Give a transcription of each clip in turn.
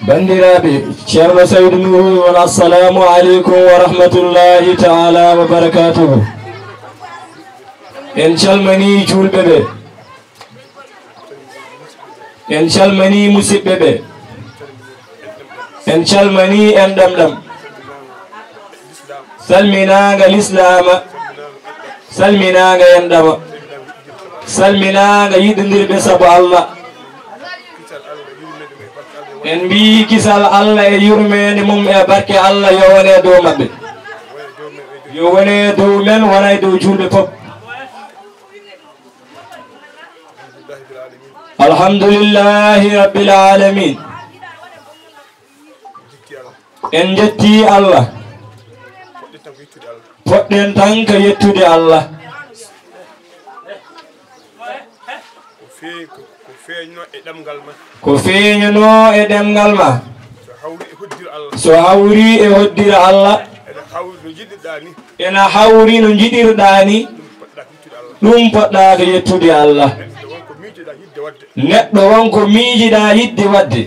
bandiraɓe ceerno Saydou Nourou won assalamu aleykum wa rahmatullahi taala wa barakatuhu. en calmani julɓe ɓe, en calmani musidɓe ɓe, en calmani en ɗamɗam, salminaga l'islama, salminaga en ɗama, salminaga yiɗodirɓe saabu Allah. en mbi kisal Allah e yurmede mum e barke Allah yo wone dow mabɓe, yo wone dow men, wona e dow julɓe fof. alhamdulillahi rabbil alamin. en jetti Allah, poɗɗen tan ka yettude Allah. ko feeñano e ɗemgal ma so hawri e hoddira Allah, ena hawri no jiɗirɗa ni, ɗum poɗɗa ko yettude Allah. neɗɗo wonko miijiɗa yidde wadde,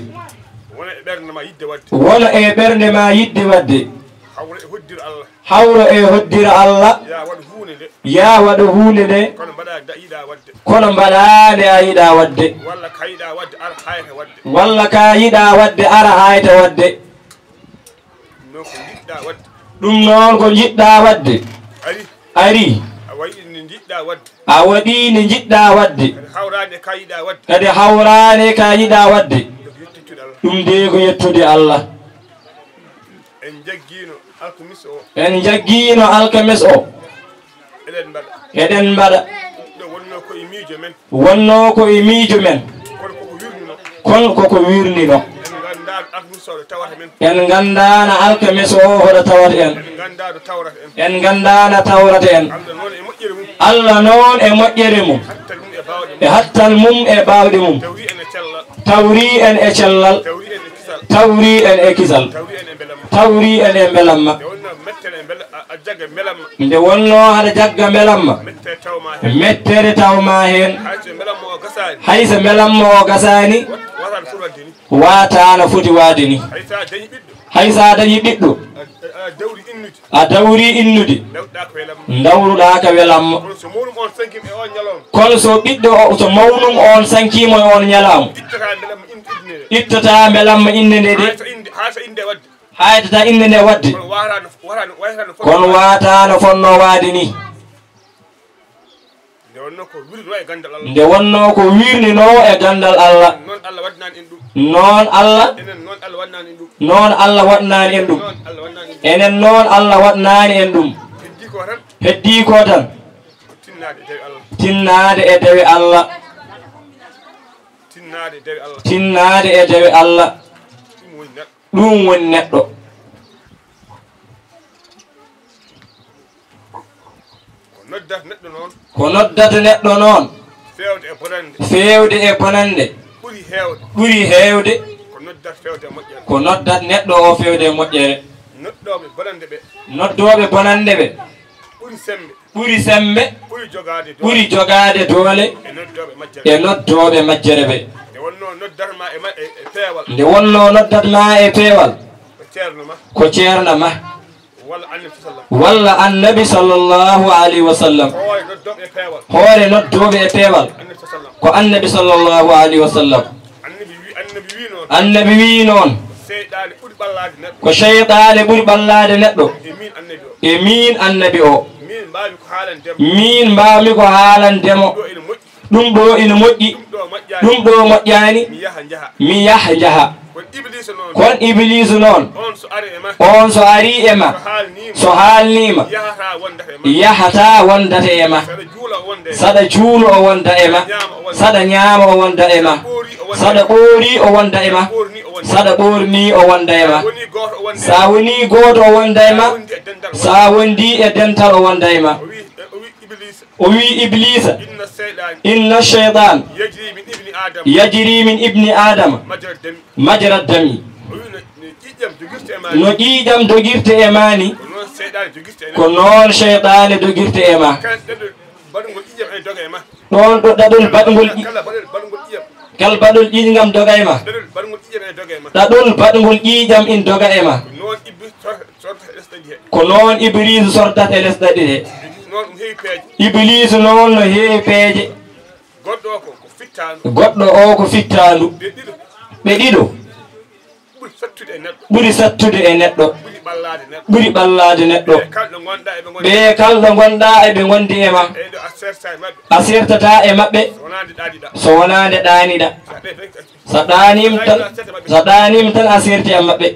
wona e ɓernde ma yidde wadde, hawro e hoddira Allah, ya waɗa huunde nde kono mbaɗande a yiɗa wadde, walla ka yiɗa wadde ara hayta wadde. ɗum noon ko jiɗɗa wadde ari, a waɗi nde jiɗɗa wadde, kadi hawrane ka yiɗa wadde, ɗum de ko yettude Allah. en jaggino alkamis o eɗen mbaɗa, wonno ko e miijo men, kono koko wirnino. en gandana alkamis o hoɗo tawata en, en gandana tawrata en. Allah noon e moƴƴere mum, e hattal mum e bawɗe mum, tawri en e cellal, tawri en e kisal, tawri en e belamma. nde wonno haɗa jagga belamma, mettere tawma hen, hayso belamma o gasani watano foti wade ni. haysa dañi ɓiɗɗo a dawri innude, dawruɗa ka welamma. kono so ɓiɗɗo so mawnum on sankimo e on ñalama, ittata belamma inde nde de, haydata inde nde wadde, kono watano fonno wade ni. nde wonno ko wirnino e gandal Allah, noon Allah waɗnani en ɗum, enen noon Allah waɗnani en ɗum. heddi ko tan tinnade e dewe Allah, tinnade e dewe Allah, ɗum woni neɗɗo. ko noddata neɗɗo noon fewde e bonande ɓuri heewde ko noddat neɗɗo o fewde e moƴƴere. noddoɓe bonande ɓe ɓuri sembe, ɓuri jogade doole e noddoɓe majjere ɓe. nde wonno noddatma e peewal ko ceerno ma walla annabi sallallahu alayhi wa sallam. hoore noddoɓe e peewal ko annabi sallallahu alayhi wa sallam. annabi wi noon ko cheytane ɓuri ɓallade neɗɗo e min annabi o. min mbawmi ko haalandemo, ɗum ɗo ina moƴƴi, ɗum ɗo moƴƴani, mi yaha jaha. kon iblisu noon on so ari e ma, so haalnima yahata wondata e ma, saɗa juulo o wonda e ma, saɗa ñaama o wonda e ma, saɗa ɓoori o wonda e ma, saɗa ɓoorni o wonda e ma. sa woni gooto o wonda e ma, sa wondi e dental o wonda e ma. o wi iblisa inna cheytan yajri min ibni adama majra dami. no ƴiƴam dogirte e mani ko noon cheytane dogirte e ma. ɗon ɗo ɗaɗol baɗgol kal baɗol ƴiƴgam doga e ma, ɗaɗol baɗgol ƴiƴam in doga e ma ko noon Iblis sordata e lesɗaɗi he Iblis noon no heewi peeje goɗɗo o ko fittandu ɓe ɗiɗo ɓuri sattude e neɗɗo ɓuri ɓallade neɗɗo ɓe kalɗo gonɗa eɓe gondi e ma a sertata e maɓɓe so wonande ɗaniɗa sa ɗanim tan a serti e maɓɓe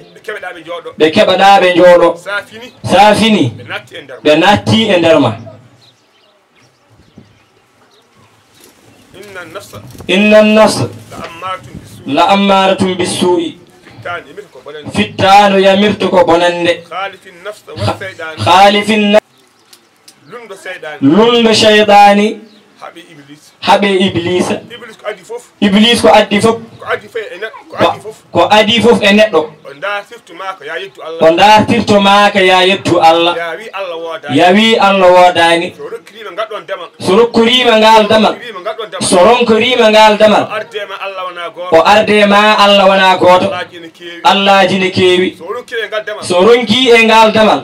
ɓe keɓaɗa ɓe jooɗo sa fini ɓe natti e nder ma inna nafsa la ammaratun bisu'i fittano yamirtu ko bonande khalifin lundo shaytani haɓe Iblis Iblis ko addi fof ko adi fof e neɗɗo o dartirtomaka ya yettu Allah yawi Allah wodani so rokkorima ngal damal so ronkorima ngal damal o ardema Allah wona goto Allahji ne kewi so ronki e ngal damal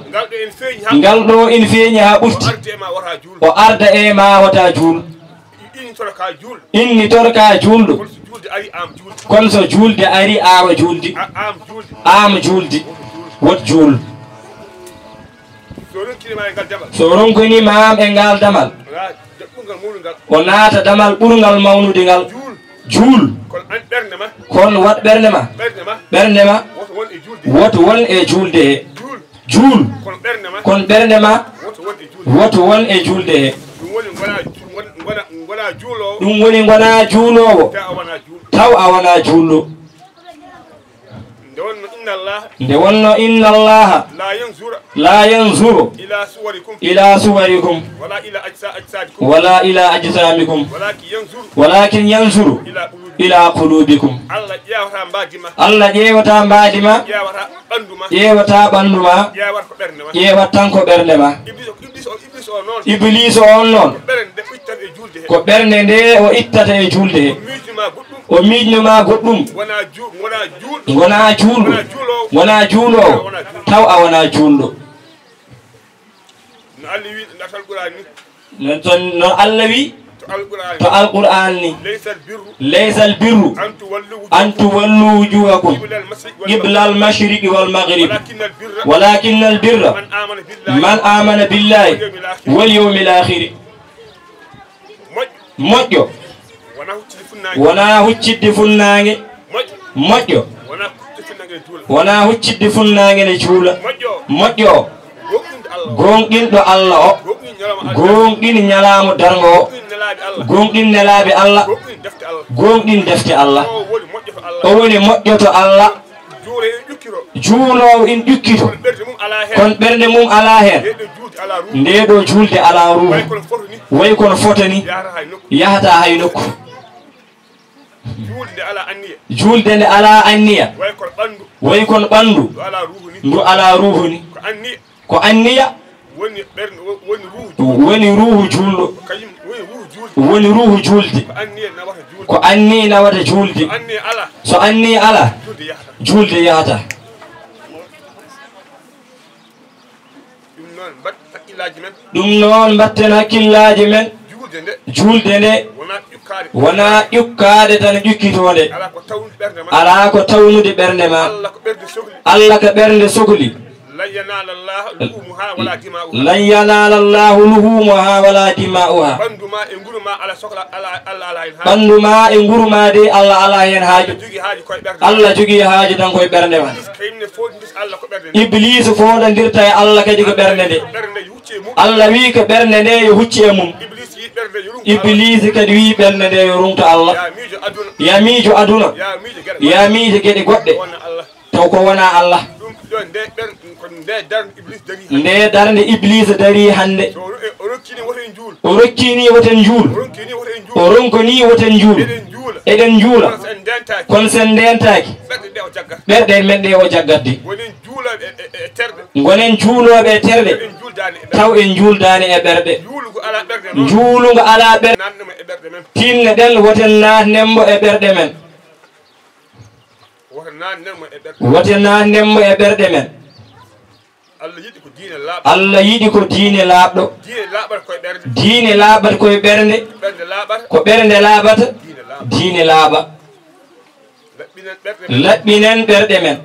ngal ɗo ina feeñi ha ɓurti o arda e ma wata juul inni torka juulɗo kono so juulde ari awa juuldi am juuldi wot juul so ronkonima e ngal damal o naata damal ɓurgal mawnude ngal juul kono wat ɓernde ma woto won e julde he juul kono ɓernde ma woto won e julde he ɗum woni gona juulowo taw a wona juulɗo nde wonno inna allaha la yanzuru ila suwarikum wala ila ajsamikum walakin yanzuru ila qulubikum Allah ƴewata mbadima ƴewata ɓanduma ƴewat tan ko ɓernde ma Iblis on noon ko ɓernde nde o ittata e julde he o miijnoma goɗɗum wona juulɗo wona juulowo taw a wona juulɗo no Allah wi to alquran ni laysal birru an tuwallu wujuhakum qibla al mashriqi wal maghrib walakin al birra man amana billahi wal yawmil akhir moƴƴo wona huccidde funnange moƴƴo wona huccidde funnange ne juula moƴƴo gonɗinɗo Allah o gonɗin ñalamo dargo o gonɗin nelaɓe Allah gonɗin defte Allah o woni moƴƴoto Allah juulowo in ƴukkito kono ɓernde mum ala hen nde ɗo julde ala ruhu way kono fotani yahata hay nokku julde nde ala anniya way kono ɓandu ndu ala ruhu ni ko anniya woni ruhu julɗo woni ruhu julde ko anni nawata julde so anni ala julde yahata ɗum noon mbatten hakkillaji men julde nde wona ƴukkade tan ƴukkitode ala ko tawnude ɓernde ma Allah ko ɓernde sohli lan yanala Allahu luhumuha wala dima'uha ɓandu ma e nguru ma de Allah ala hen haaju Allah jogui haaju tan koye ɓernde ma Iblis foɗodirta e Allah kadi ko ɓernde nde Allah wi ko ɓernde nde yo hucci e mum Iblis kadi wi ɓernde nde yo rumta Allah ya miijo aduna ya miijo gueɗe goɗɗe taw ko wona Allah nde darde Iblis dari hande o rokkini woten juul o ronkoni woten juul eɗen juula kono sen ndentaki ɓerɗe men ɗe o jaggatde gonen juuloɓe e terɗe taw en juuldani e ɓerɗe juulugo ala ɓerɗe tinne ɗen woten natnembo e ɓerɗe men wote nanenmo e ɓerɗe men Allah yiɗi ko diine laaɓɗo diine laaɓat koye ɓernde ko ɓernde laaɓata diine laaɓa laɓɓinen ɓerɗe men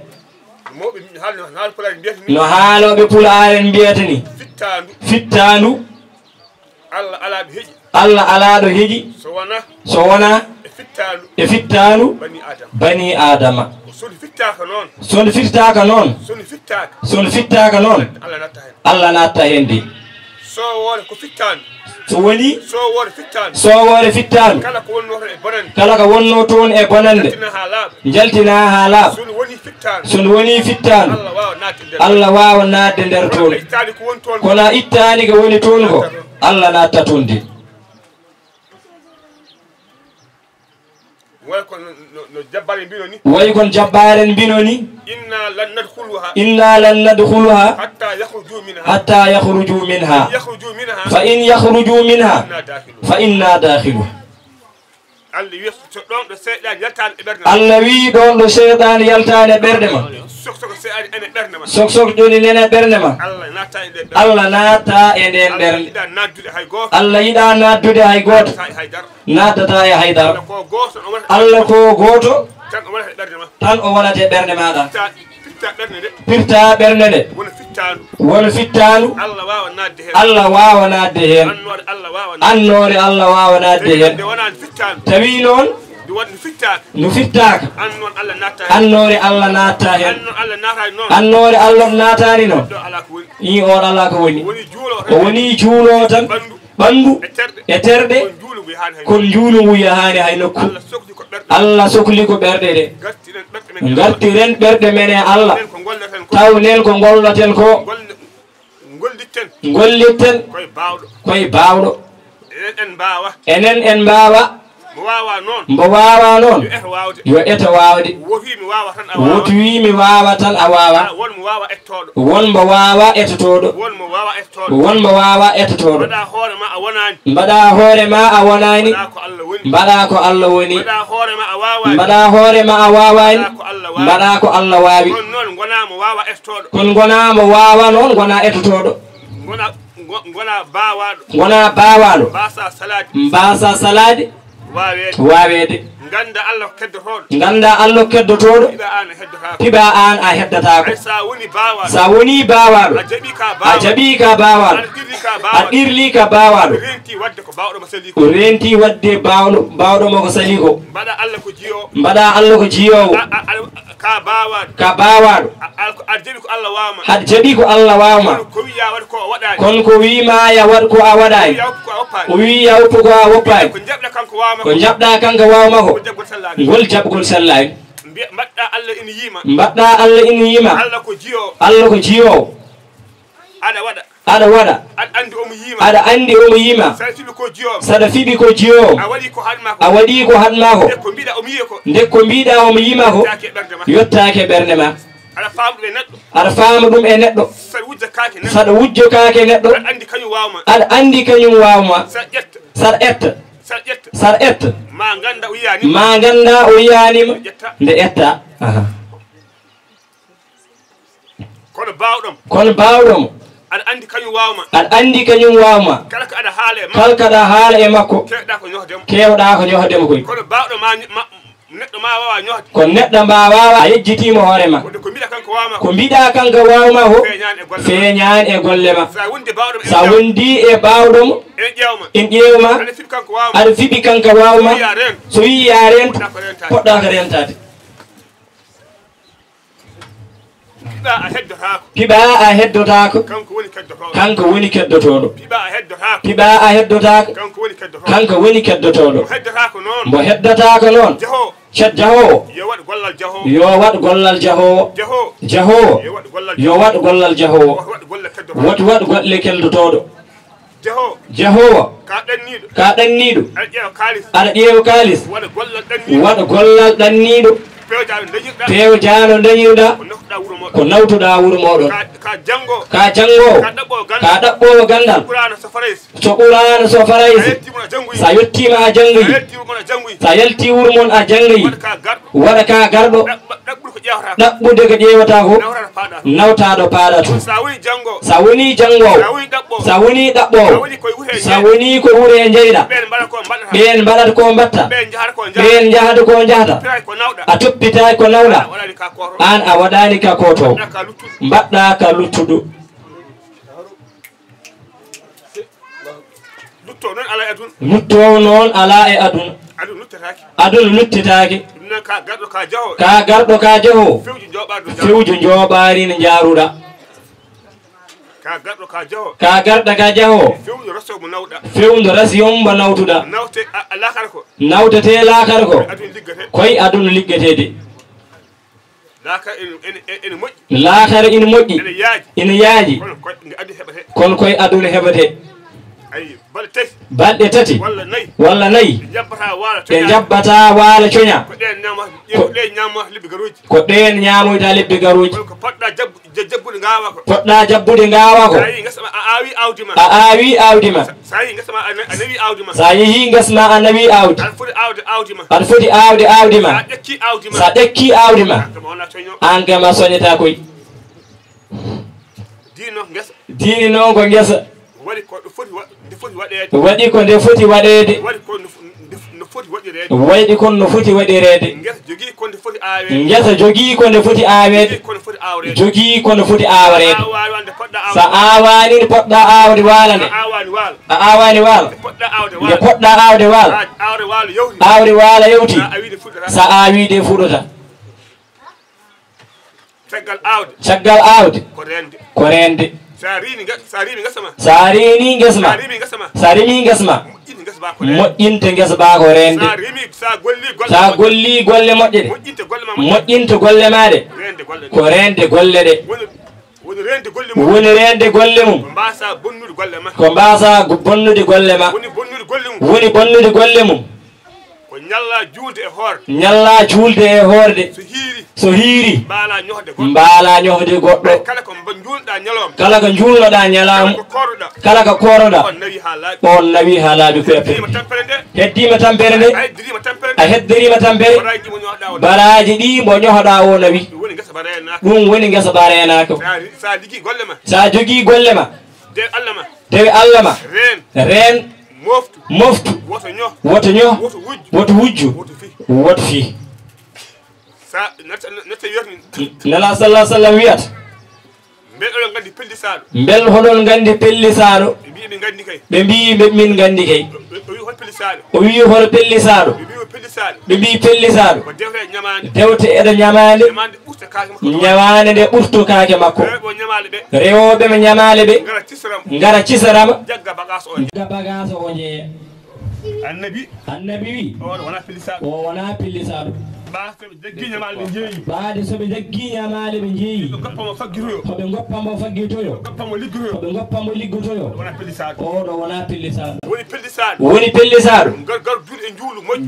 no haaloɓe pulaaren mbiyata ni fittandu Allah alaaɗo heƴi so wona e fittandu bani adama sono fittaka noon Allah natta hen de so woni soowore fittandu kala ko wonno toon e bonande jaltina ha laaɓa sono woni fittandu Allah wawa nadde nder toon kono ittani ko woni toon ko Allah natta toon de way kon jabbaren mbino ni inna lan nadkhuluha hatta yakhruju minha fa in yakhruju minha fa inna dakhiluha Allah wi ɗon ɗo seyɗan yaltani e ɓerde ma sok joni nene ɓerde ma Allah naata e nden ɓerde Allah yiɗa naddude hay goto naddata e haydara Allah ko goto tan o wonate ɓerde maɗa pirta ɓerde nde wona fittanu Allah wawa nadde hen annore Allah wawa nadde hen tawi noon no fittaka annore Allah natta hen annore Allah natani noon i on ala ko woni o woni juulo tan ɓandu e terɗe kon juulu yahani hay nokku Allah sokli ko ɓerɗe ɗe gartiren ɓerɗe men e Allah tawnen ko gollaten ko gollitten koye bawɗo enen en mbawa mbo wawa noon yo eto wawde woto wi mi wawa tan a wawa wonmo wawa etotoɗo wonmo wawa etotoɗo mbaɗa hoore ma a wonani mbaɗa ko Allah woni mbaɗa hoore ma a wawani mbaɗa ko Allah wawi kono gonamo wawa noon gona etotoɗo gona bawaɗo mbasa salade wawede ganda Allah keddotoɗo piɓa an a heddatako sa woni bawaɗo a jaɓi ka bawaɗo a ɗirli ka bawaɗo o renti wadde bawɗo mo ko sali ko mbaɗa Allah ko jiyowo ka bawaɗo haɗa jaɓi ko Allah wawma kono ko wima ya waɗ ko a waɗani o wi ya woppu ko a woppani ko jaɓɗa kanko wawma ko ngol jaɓgol sallani mbaɗɗa Allah ina yima Allah ko jiyowo aɗa waɗa aɗa andi omo yima saɗa fiɓi ko jiyowo a waɗi ko haɗma ko nde ko mbiɗa omo yima ko yottake ɓerde ma aɗa faama ɗum e neɗɗo saɗa wujjo kake neɗɗo aɗa andi kañum wawma saɗa etta ma ganda o yiyanima nde etta kono bawɗomo aɗa andi kañum wawma kala kaɗa haala e makko kewɗa ko ñohdemo koy kono neɗɗo mba wawa a yejjitimo hoorema ko mbiɗa kanko wawma ko feeñani e golle ma sa wondi e bawɗomo en ƴewma aɗa fiɓi kanko wawma so wi ya rento poɗɗa ko rentade piɓa a heddotako kanko woni keddotoɗo piɓa a heddotako kanko woni keddotoɗo mbo heddotako noon jahowo yo waɗ gollal jahowo yo waɗ gollal jahowo woto waɗ golle keldotoɗo jahowo ka ɗanniɗo aɗa ƴeewa kalis waɗa gollal ɗanniɗo peew jaano dañirɗa ko nawtuɗa wuuro moɗon ka janggowo ka ɗaɓɓowo gandal so ɓurano so faraysi sa yettima a janggoyi sa yalti wuuro moon a janggoyi waɗa ka garɗo ɗaɓɓude ko ƴeewata ko nawtaɗo paaɗato sa woni jangowo sa woni ɗaɓɓowo sa woni ko wure e jeyɗa ɓen mbaɗata ko mbatta ɓen jahata ko jahata a toppitaki ko nawɗa an a waɗani ka kotowo mbaɗɗa ka luttuɗo luttowo noon ala e aduna aduna luttitaki ka garɗo ka jaho fewju joɓari ne jaruɗa ka garɗa ka jaho fewdu rasiyon mo nawtuɗa nawtete lakar ko koye aduna liggetede lakar ina moƴƴi ina yaaji kono koye aduna heɓete balɗe tati walla nayyi ɓe jabbata waala coña ko ɗen ñamoyta lebbi garuji poɗɗa jabbude gawa ko a aawi awdi ma sa yeehi gasma a nawi awdi aɗa foti awde awdi ma sa ɗekki awdi ma an gama soñata koye diini noon ko guesa waɗi ko nde foti waɗede waɗi kon no foti waɗirede ngesa jogii ko nde foti awede jogii ko nde foti awarede sa awani nde poɗɗa awde waala nde a awani waala nde poɗɗa awde waala awde waala yewti sa awi de fuɗota caggal awde ko rende sa reni ngesma moƴƴinte ngesa ba ko rende sa golli golle moƴƴe ɗe moƴƴinte golle ma ɗe ko rende golle ɗe woni rende golle mum ko mbasa bonnude golle ma woni bonnude golle mum ñalla juulde e hoorde so hiiri mbaala ñohde goɗɗo kala ko juulnoɗa ñalaamu kala ko koroɗa on nawi ha laaɓi pepe heddima tampere nde a heddirima tampere baraji ɗi mo ñohoɗa o nawi ɗum woni ngesa ba renako sa jogii golle ma dewe Allah ma reen moftu woto ño woto wujju woto fi nala sallah sallam wiyata mbel hoɗon gandi pellisaɗo ɓe mbi min gandi kay o wi hoto pellisaɗo ɓe mbi pellisaɗo dewte eɗo ñamade ñamade nde ɓurto kaake makko rewoɓe ɓe ñamale ɓe gara cisarama jagga bagage o jeeya annabi wi o wona pellisaɗo baade soɓe jaggi ñamale ɓe jeeyi hoɓe goppamo faggitoyo hoɓe goppamo liggotoyo oɗo wona pellisaɗo woni pellisaɗo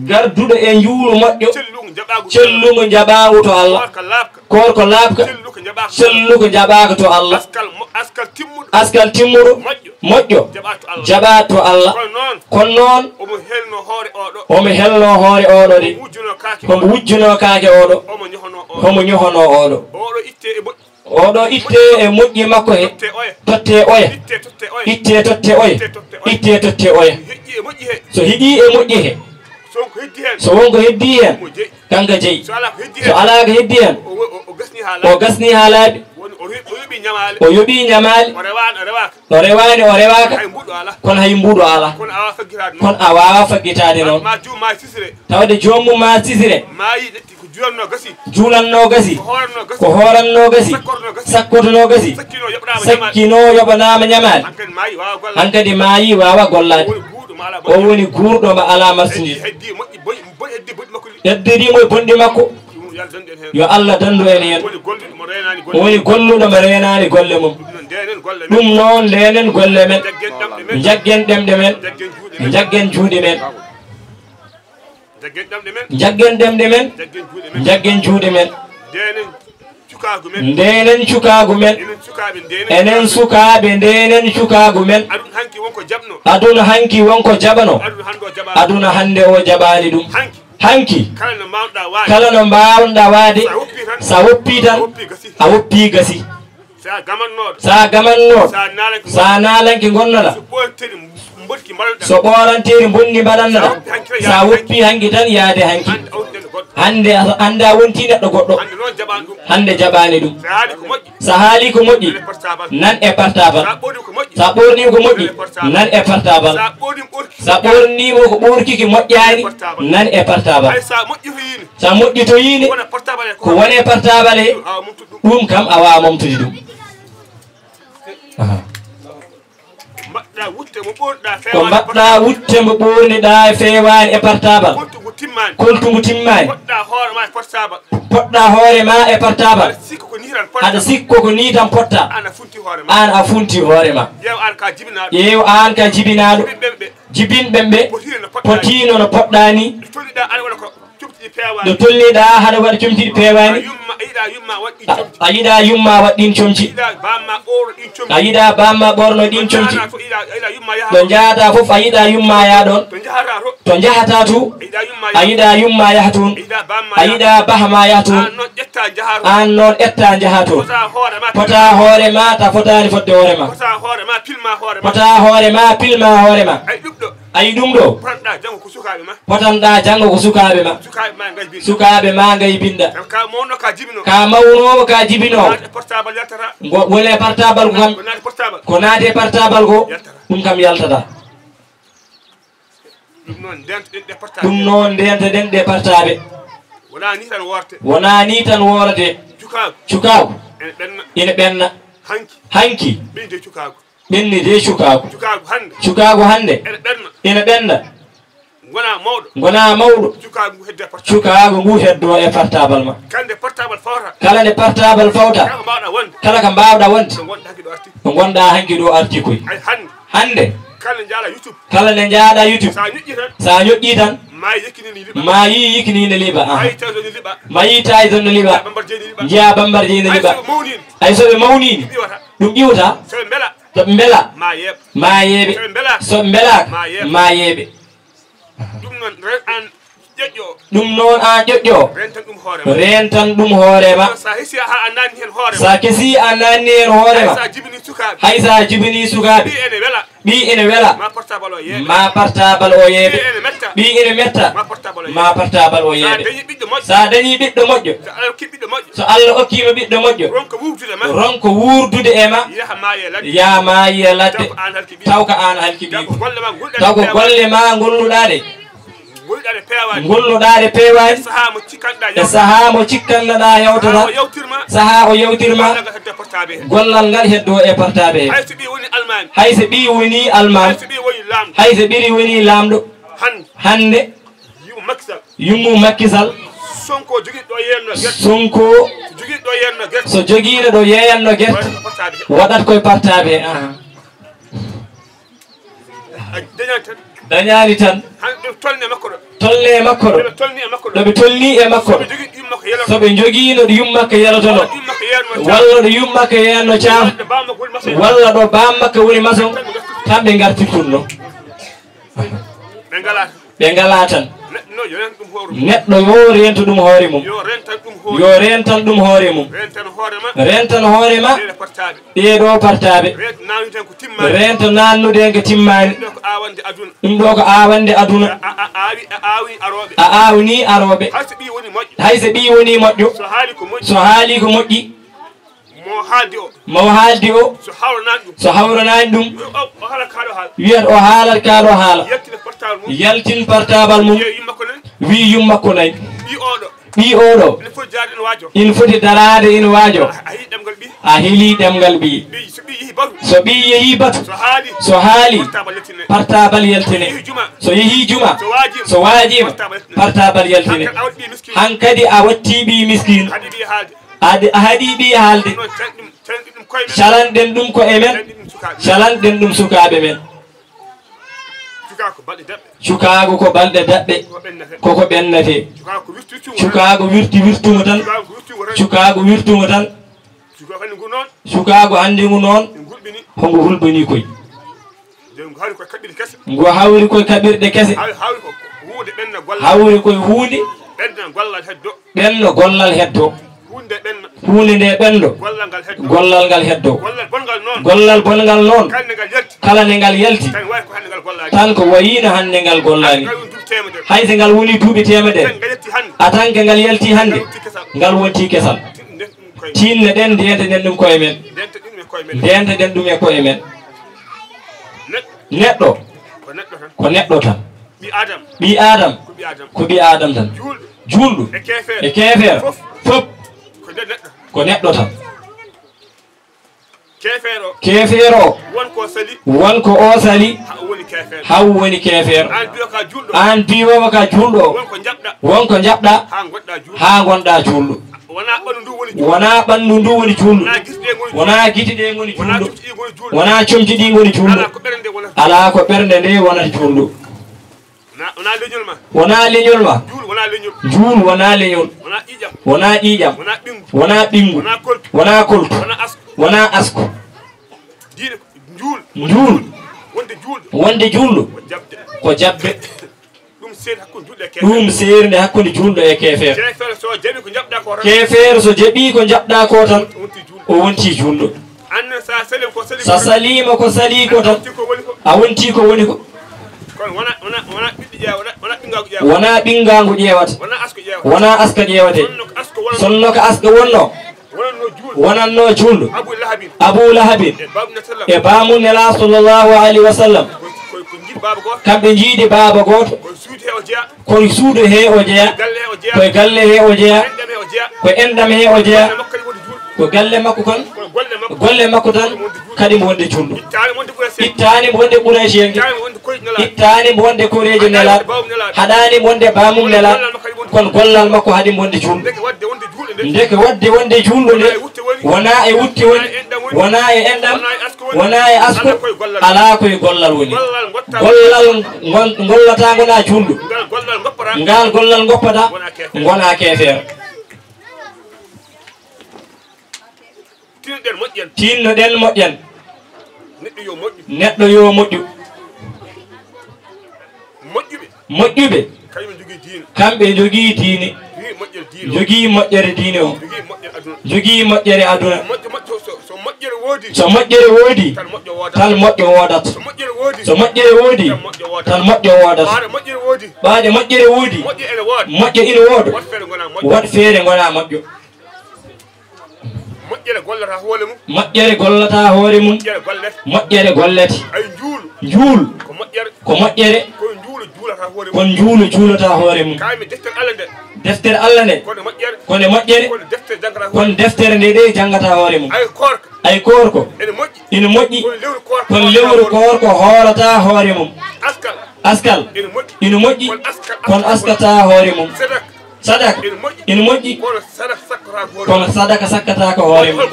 garduɗo e juulu moƴƴo cellugo jaɓagu to Allah korko laabka cellugo jaɓaka to Allah askal timmuɗo moƴƴo jaɓa to Allah kono noon omo helno hoore oɗo de komo wujjuno kaake oɗo homo ñohono oɗo oɗo itte e moƴƴi makko he totte oya itte totte oya itte totte oya so hiɗi e moƴƴi he so wonko heddi hen kanka jeeyi so ala ko heddi hen o gasni ha laaɓi o yoɓi ñamali o rewani o rewaka kono hay mbuɗo ala kono a wawa faggitade noon tawde jomum ma sisire juulanno gasi ko horanno gasi sakkotono gasi sakkino yoɓanama ñamali han kadi maayi wawa gollade o woni guurɗo mo ala marchandise heddirimo e bonɗi makko yo Allah dandu en hen woni golluɗo mo renani golle mum ɗum noon ndenen golle men jaggen ɗemɗe men jaggen juuɗe men jaggen ɗemɗe men jaggen juuɗe men ndenen cukagu men enen sukaɓe ndenen cukagu men aduna hanki wonko jaɓano aduna hande o jaɓani ɗum hanki kala no mbawɗa waade sa woppi tan a woppi gasi sa gamannoɗo sa nalanke gonnoɗa so ɓoranteri bonni mbaɗannoɗa sa woppi hanki tan yaade hanki hande anda wonti neɗɗo goɗɗo hande jaɓani ɗum sa haali ko moƴƴi nan e portable sa ɓorni ko moƴƴi nan e portable sa ɓornimo ko ɓorkiki moƴƴani nan e portable sa moƴƴitoyini ko wone portable he ɗum kam a wawa momtude ɗum ko mbaɗɗa wutte mo ɓorniɗa fewani e portable koltugu timmani poɗɗa hoore ma e portable aɗa sikko ko ni tan potta an a funti hoore ma ƴeew an ka jibinaɗo jibinɓeɓe potino no poɗɗa ni ɗo tolniɗa haɗa waɗa comtiɗi pewani a yiɗa yumma waɗɗin comci a yiɗa bamma ɓorno ɗin comci ɗo jahata foof a yiɗa yumma yaɗon to jahata tu a yiɗa yumma yaha toon a yiɗa bahama yaha toon an noon ƴetta jaha toon pota hoore ma ta fotani fodde hoore ma pota hoore ma pilma hoore ma ayi ɗum ɗo potanɗa janggo ko sukaɓe ma sukaɓe ma ngay binda ka mawnowo ka jibinowo wone portable kam ko naate portable ko ɗum kam yaltata ɗum noon ndenta den ɗe portable wona ni tan worate cukagu ina ɓenna hanki ɓenni de cukagu hande ina ɓenda gona mawɗo cukagu ngu heddo e portable ma kala nde portable fawta kala ka mbawɗa wonde ko gonɗa hanki ɗo arti koy hande kala nde jaaɗa YouTube sa ñoƴƴi tan ma yi yiknine liɓa ma yi Tyson no liɓa jiya Bambar Dieng no liɓa ay soɓe mawnini ɗum ƴiwta soɓe beela ma yeeɓe soɓe beelaka ma yeeɓe ɗum noon an ƴoƴƴo rentan ɗum hoorema sa kesi a nanni hen hoorema hay sa jibini sukaɓe ɓi ene weela ma portable o yeeɓe ɓi ene metta ma portable o yeeɓe sa dañi ɓiɗɗo moƴƴo so Allah hokkima ɓiɗɗo moƴƴo ronko wurdude e ma ya maayi ladde taw ko an halkiɓiko taw ko golle ma golluɗa golluɗaɗe pewani e saaha mo cikkanɗaɗa yewtata saaha o yewtirma gollal ngal heddo e portable he hayso ɓi woni almami hayso ɓiri woni lamɗo hande yummu makkisal sonko so joguiɗo ɗo yeyanno guerte waɗat koye portable he dañani tan tolle makko ɗo ɗoɓe tolni e makko ɗo soɓe joguino ɗo yummakko yelotono walla ɗo yummakko yeyanno caaf walla ɗo bammakko woni maçon tan ɓe gartirtunno ɓe ngala tan neɗɗo yo rento ɗum hoore mum yo rentan ɗum hoore mum rentan hoorema ɗeɗo portable rento nannude ko timmani ɗum ɗo ko awande aduna a awni aroɓe hayso ɓi woni moƴƴo so haali ko moƴƴi mo haaldi o so hawranani ɗum wiyat o haalat kaɗo haala yaltin portable mum wi yummakko nayi ɓi oɗo ina foti darade ina waajo a heeli ɗemgal ɓi so ɓi yeehi batu so haali portable yaltine so yeehi juma so waajima portable yaltine hankadi a watti ɓi miskino a haɗi ɓi haalde calanɗen ɗum ko e men calanɗen ɗum sukaɓe men cukagu ko balɗe daɓɓe koko ɓennate cukagu wirtumo tan cukagu wirtumo tan cukagu andi ngu noon hongo hulɓini koy ngo hawri koye kaɓirɗe kese hawri koye huunde ɓenno gollal heddo huunde nde ɓenndo gollal ngal heddo gollal bongal noon kala nde ngal yalti tan ko wayino hannde ngal gollani hayso ngal woni duuɓi temedere atanke ngal yalti hannde ngal wonti kesal tinne ɗen ndiyente ɗen ɗum koye men ndiyente ɗen ɗum e koye men neɗɗo ko neɗɗo tan ɓi adam ko ɓi adam tan juulɗo e keefeero fof ko neɗɗo tan keefeero wonko o sali haw woni keefeero an biwowo ka juulɗo o wonko jaɓɗa ha gonɗa juulɗo wona ɓanndu ndu woni juulɗo wona giti ɗe goni juulɗo wona comci ɗi goni juulɗo ala ko ɓernde nde wonata juulɗo wona leñol ma juul wona leñol wona ƴiƴam wona ɓingu wona koltu wona asku juul wonde juulɗo ko jabbe ɗum seerde hakkude juulɗo e keefeero keefeero so jaɓi ko jaɓɗa ko tan o wonti juulɗo sa salima ko sali ko tan a wonti ko woni ko wona ɓingagu ƴeewata wona aska ƴeewate sonno ko aska wonno wonanno juulɗo abou lahabin e bamum nela sallllahu alayhi wa sallam kamɓe jiiɗi baaba goto koye suudu he o jeeya koye galle he o jeeya koye enɗam he o jeeya ko galle makko kon golle makko tan kadi mo wonde juulɗo ittani mo wonde ɓurayjenge ittani mo wonde koreji nelaɗo haɗani mo wonde bamum nelaɗo kono gollal makko haɗi mo wonde juulɗo ndeke wadde wonde juulɗo nde wona e wutti woni wona e enɗam wona e asko ala koye gollal woni gollal gollata gona juulɗo ngal gollal goppata gona keefeero tinno ɗen moƴƴan neɗɗo yo moƴƴu moƴƴuɓe kamɓe jogii diine jogii moƴƴere diine o jogii moƴƴere aduna so moƴƴere woodi tan moƴƴo woodat so moƴƴere woodi tan moƴƴo woodat ɓaade moƴƴere woodi moƴƴo ina wooda wat feere gona moƴƴo moƴƴere gollata hoore mum moƴƴere gollete juul ko moƴƴere kon juulo juulata hoore mum deftere Allah nde kone moƴƴere kon deftere nde ɗe janngata hoore mum ay korko ina moƴƴi kon lewru korko hoorata hoore mum askal ina moƴƴi kon askata hoore mum sadaka ina moƴƴi kono sadaka sakkata ko hoore mum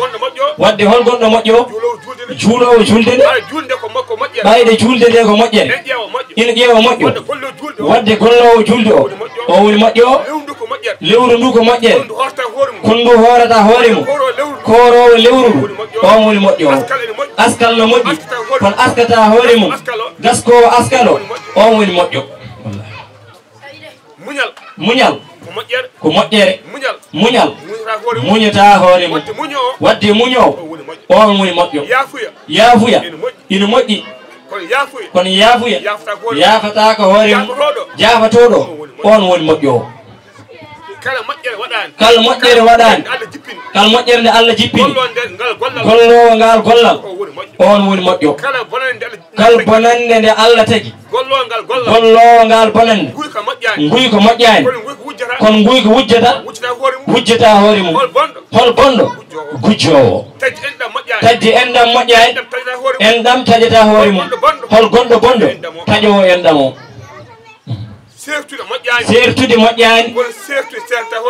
wadde hol gonɗo moƴƴo juulowo julde nde ɓayde julde nde ko moƴƴere ina ƴeewa moƴƴo wadde gollowo julde o woni moƴƴo lewru ndu ko moƴƴere kon ndu hoorata hoore mum korowo lewru ndu on woni moƴƴo o askal no moƴƴi kono askata hoore mum gaskowo askal o on woni moƴƴo muñal ko moƴƴere muñal muñata hoore mum wadde muñowo on woni moƴƴo yaafuya ina moƴƴi kono yaafuya yaafata ko hoore mum jaafatoɗo on woni moƴƴo o kala moƴƴere waɗani kala moƴƴere nde Allah jippini gollowo ngal gollal on woni moƴƴo kala bonande nde Allah tagi gollowo ngal bonande nguy ko moƴƴani kono nguy ko wujjata hoore mum hol bonɗo gujjowo taddi enɗam moƴƴani enɗam taƴata hoore mum hol gonɗo bonɗo taƴowo enɗam o sertude moƴƴani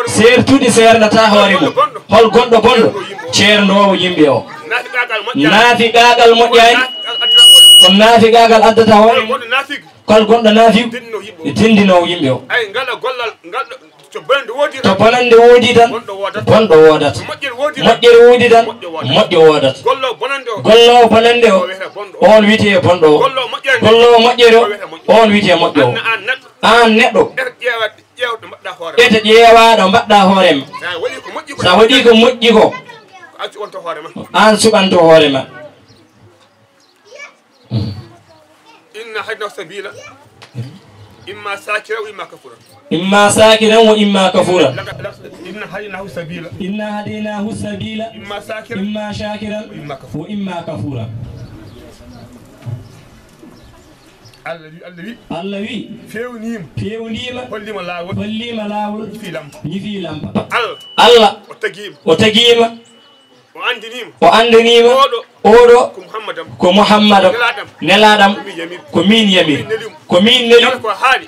sertude sernata hoore mum hol gonɗo bonɗo ceernowo yimɓe o naafi gagal moƴƴani ko naafi gagal addata hoore mum kal gonɗo naafi tindinowo yimɓe o to bonande woodi tan bonɗo woodata moƴƴere woodi tan moƴƴo woodata gollowo bonande o on wiyete bonɗo o gollowo moƴƴere o on wiyete moƴƴo o an neɗɗo ete ƴeewa ɗo mbaɗɗa hoorema sa waɗi ko moƴƴi ko an suɓanto hoorema إما ساكرا وإما كفورا إما ساكرا وإما كفورا إن هديناه سبيلا إنا هديناه السبيل إما ساكرا إما شاكرا وإما كفورا الذي فيونيم فليم لاول نفي لامبا الله وتجيم وأندنيم أودو كمحمد نلادم كمين يمين كمين نلي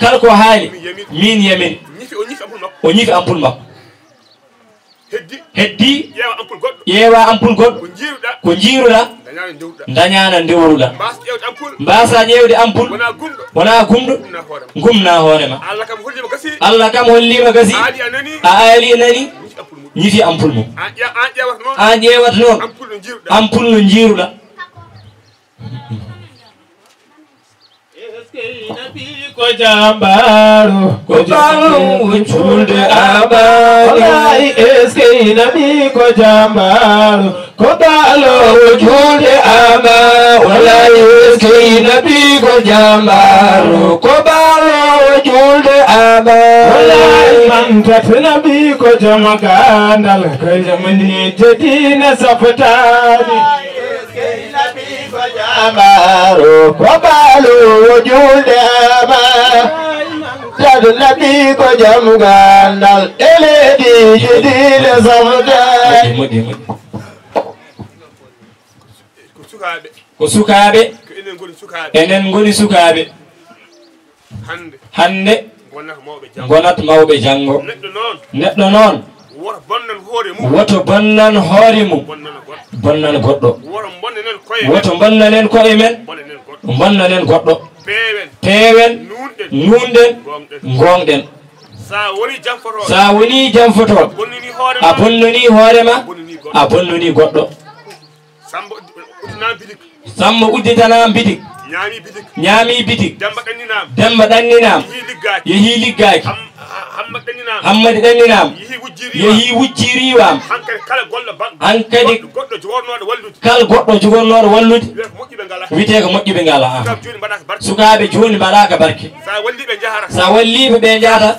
كالكو حالي مين يمين ونيف أمبول مك heddi yewa ampul goddo ko jiruda dañana ndewruda mbasa ƴewde ampul wona gumdo gumna hoorema Allah kam hollima gasi a ali nani ñifi ampul mum an ƴewat noon ampul no jiruda ko jambaru ko balu chulde abani eske nabi ko jambaru ko balu chulde aba wallahi eske nabi ko jambaru ko balu chulde aba wallahi man tat nabi ko jamakandal ko jamani tedina safatani Jambaru ko balu julde aba tad nabi ko jamgandal eledi jidile safda ko sukabe enen ngoni sukabe hande gonat mawbe jango neddo non woto bonnan hoore mum bonnan goddo woto bonnanen koye men bonnanen goddo peewen nunden gongden sa woni jamfoto a bonnani hoorema a bonnani goddo sammo udditana bidik ñaami bidik demba ɗanninam yehi liggaki hammadi ɗanninam yehi wujjiriwam hankadi kala goɗɗo jogornoɗo wallude wiyete ko moƴƴiɓe ngala sukaɓe joni mbaɗaka barke sa walliɓe ɓe jaata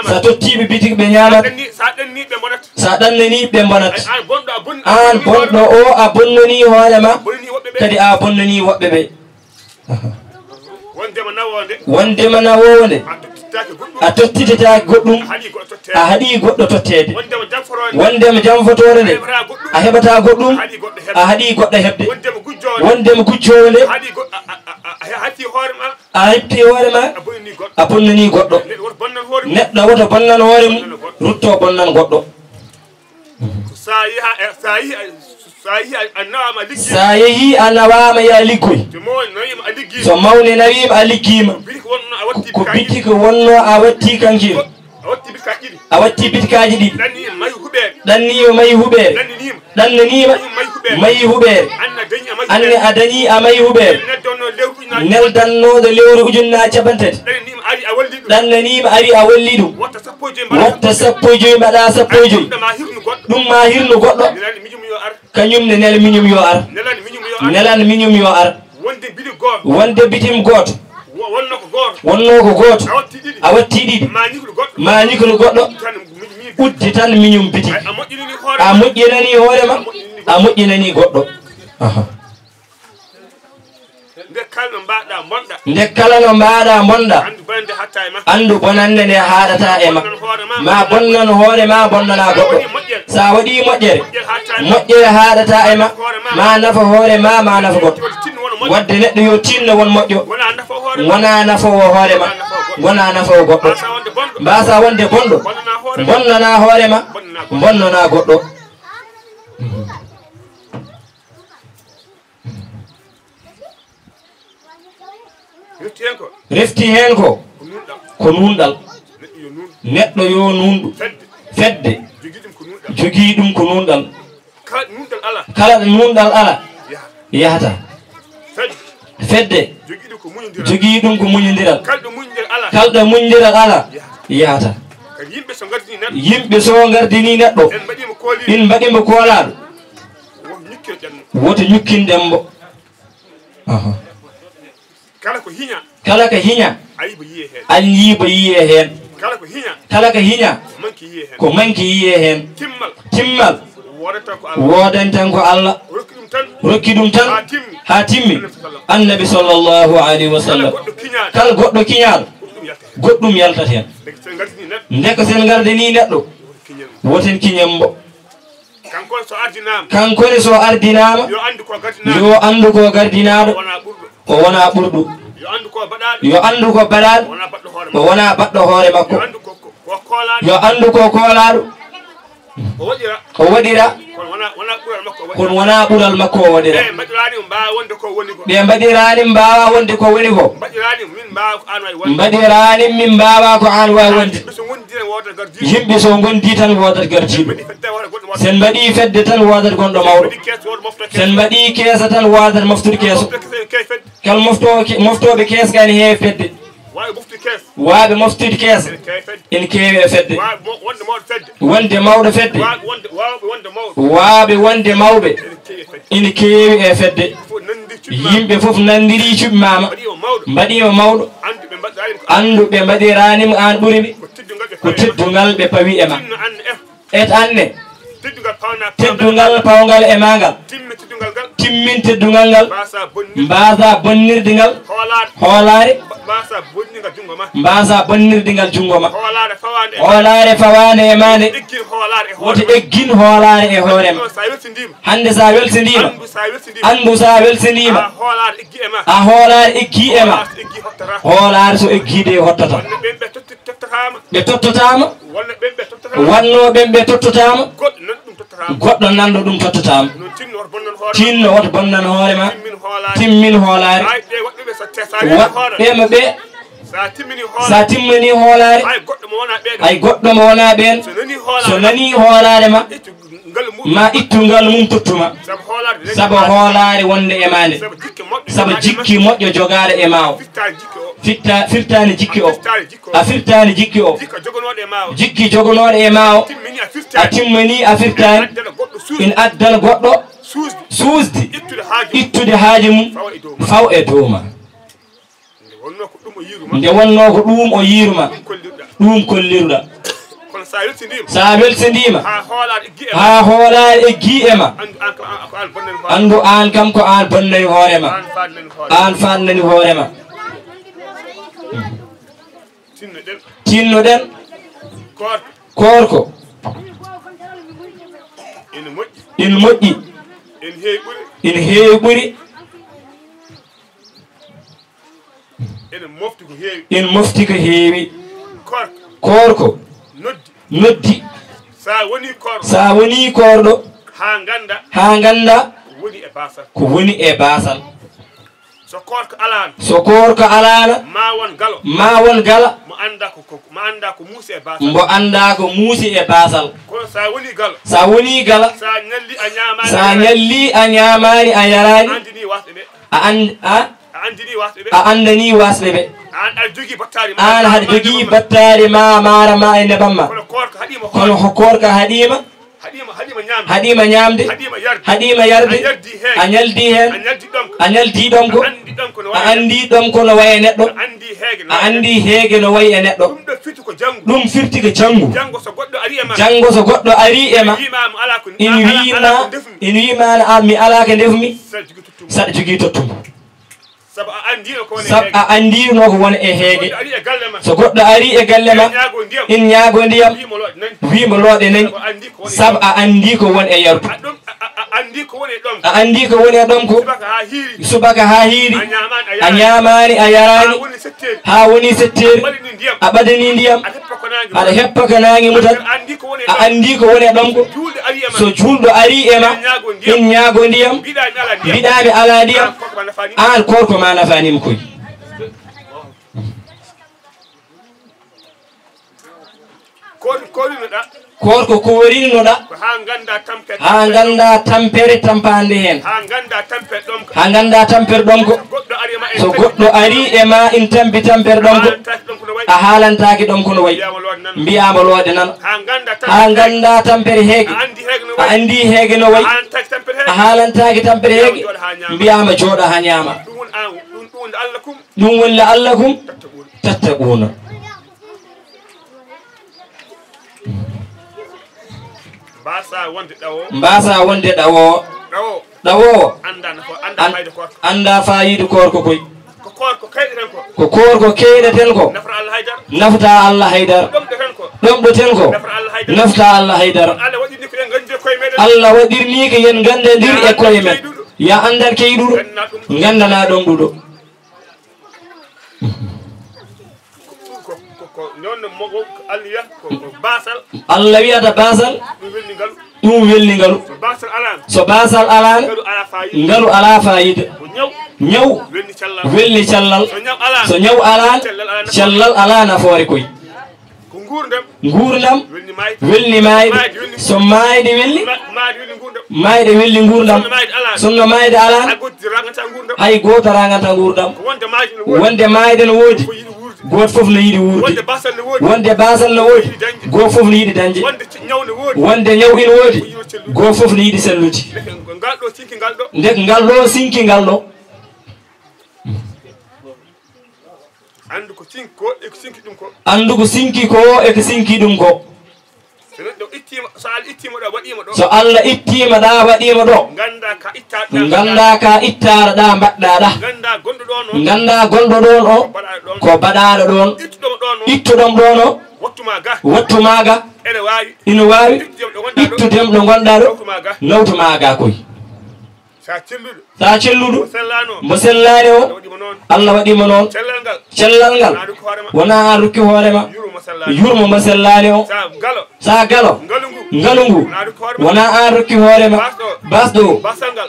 sa tottiɓe bitik ɓe ñamat sa ɗannaniɓe ɓe bonat an bonɗo o a bonnani hoorema kadi a bonnani woɓɓe ɓe wondema nawowde a tottititaki goɗɗum a haɗi goɗɗo tottede wondema jamfotore nde a heɓata goɗɗum a haɗi goɗɗo heɓde wondema gujjode a heɓti hoorema a bonnani goɗɗo neɗɗo woto bonnan hoore mum rutto bonnan goɗɗo sa yehi a nawama ya liggoy so mawne nawima a liggima ko bitiki wonno a watti kanki a watti bitikaji ɗiɗi ɗannima mayi huɓere ɗannanima mayi huɓere anne a dañi a mayi huɓere neldannoɗo lewru ujunnaje capantati ɗannanima ari a walli ɗum watta sappo e joyi mbaɗa sappo e joyi ɗum ma hirnu goɗɗo kañum ne nel miñum yo ar nelan miñum yo ar wonde bitim goto wonno ko goto a watti ɗiɗi ma ñiknu goɗɗo uddi tan miñum biti a moƴƴinani hoorema a moƴƴinani goɗɗo nde kala no mbaɗa bonɗa andu bonande nde haɗata e ma bonnan hoore ma bonnana goɗɗo sa waɗi moƴƴere moƴƴere haɗata e ma nafa hoore ma nafa goɗɗo wadde neɗɗo yo tinno won moƴƴo wona nafowo hoore ma wona nafowo goɗɗo mbasa wonde bonɗo bonnana hoore ma bonnana goɗɗo refti hen ko nunɗal neɗɗo yo nunɗu fedde jogii ɗum ko nunɗal kala ɗo nunɗal ala yahata fedde jogi ko muñindiral jogi dum ko muñindiral kaldo muñindiral ala kaldo muñindiral ala yaata kadi yimbe so gardini neddo yimbe so gardini neddo en badimo kooli in badimo koolaado won nyukkil den woto nyukkindembo kala ko hinya kala ka hinya ayiba yiye hen an yiba yiye hen kala ko hinya kala ka hinya manki yiye hen ko manki yiye hen timmal wodata ko Allah wodan tan ko Allah rokki dum tan ha timmi annabi sallallahu alaihi wasallam kal goddo kiñaado goddum yaltat hen ndeko sen gardini neddo woten kiñembo kankone so ardinama yo andu ko gardinaado o wona burdu yo andu ko badal o wona baddo hoore makko yo andu ko koolaado o wadira kon wona bural makko o wadira be mbadirani mbawa wonde ko woni ko mbadirani min mbawa ko an wawi wonde yimbe so gondi tan wodat gardido sen mbadi fedde tan wodat gondo mawdo sen mbadi keesa tan wodat moftude keeso kal moftobe kees gani heewi fedde waabe moftude kees en keewi e fedde wonde mawdo fedde waabe wonde mawbe en keewi e fedde yimbe fof nandiri cuɓi mama mbaɗima mawɗo andu ɓe mbaɗiranima an ɓurimi ko teddungal ɓe pawi e ma et anne teddungal pawgal e magal timmin teddungal ngal mbasa bonnirde ngal hoolare mbasa bonnirde ngal jungo ma hoolare fawande e mande woto eggin hoolare e hoorema hande sa weltidima andu sa weltidima a hoolare eggi e ma hoolare so eggide hottata ɓe tottotama wannoɓen ɓe tottotama goɗɗo nanɗo ɗum tottotama tinno woto bonnan hoorema timmin hoolare waɗɓema ɓe sa timmini hoolare hay goɗɗo mo wona ɓen so nani hoolare ma ittungal mum tottuma saabu hoolare wonde e mande saabu jikki moƴƴo jogade e ma o firtani jikki o a firtani jikki o jikki jogonoɗo e ma o a timmini a firtani in addal goɗɗo suusde ittude haaji mum faw e dow nde wonno ko ɗum o yiiruma ɗum kollirɗa sa weltidima ha hoolare eggi e ma andu an kam ko an bonnayi hoorema an fannani hoorema tinnoɗen korko ina moƴƴi ina heewi ɓuri ina mofti ko heewi korko noddi sa woni korɗo ha ganda ko woni e basal so korko alana ma won gala mbo anda ko muusi e basal sa woni gala sa ñalli a ñamani a yarani a andani wasɓe ɓe an haɗa jogui battari ma mara ma e nebam ma kono ko korka haɗima ñamde haɗima yarde a ñaldi hen a ñaldi ɗom ko a andi ɗom ko no waye neɗɗo a andi heege no wayi e neɗɗo ɗum firti ko janggo janggo so goɗɗo ari e ma in wimana an mi ala ko defmi saɗa jogui tottumo sab a andino ko woni e heege so goɗɗo ari e galle ma in ñaago ndiyam wimo looɗe nayi sab a andi ko woni e yardu a andi ko woni e ɗom ko subaka ha hiiri a ñamani a yarani ha woni setteri a ɓadani ndiyam aɗa heppa ko nangi mutat a andi ko woni e ɗom ko so julɗo ari e ma in ñaago ndiyam mbiɗaɓe ala ndiyam an korko ma nafanima koy korko ko worinoɗa ha ganda tampere tampande hen ha ganda tampere ɗom ko so goɗɗo ari e ma in tambi tampere ɗon ko a haalantaki ɗon kono wayi mbiyama loode nan ha ganda tampere heege a andi heege no wayi a haalantaki tampere heege mbiyama jooɗa ha ñaama ɗum woni la'allakum tattaquna mbasa wonde ɗawo ɗawo anda fayidu korko koy ko korko keyɗeten ko nafta Allah haydara ɗomɗoten ko nafta Allah haydara Allah waɗirni ko yen gandandir e koye men ya andal keyɗuɗo gandana ɗon ɗuɗo Allah wiyata basal ɗum welni ngalu so basal alano ngalu ala fayida ñaw welni callal so ñaw alano callal ala nafoore koy gurdam welni mayde so mayde welni mayde welni gurdam sonno mayde alano hay goto ranganta gurdam wonde mayde no woodi goto fof no yiɗi wuurde wonde basal no woodi goto fof no yiɗi dañde wonde ñaw ina woodi goto fof no yiɗi sellude ndek ngal ɗo sinki ngal ɗo andu ko sinki ko eko sinki ɗum ko so Allah ittima ɗa waɗima ɗo ganda ka ittara ɗa mbaɗɗa ɗa ganda gonɗo ɗon o ko baɗaɗo ɗon ittuɗom ɗon o wattuma ga ina wawi ittudem ɗo gonɗa ɗo nawtuma ga koy sa celluɗo mo sellani o Allah waɗima noon cellal ngal wona an rukki hoorema yurmo mo sellani o sa galo ngalungu wona an rukki hoorema basɗo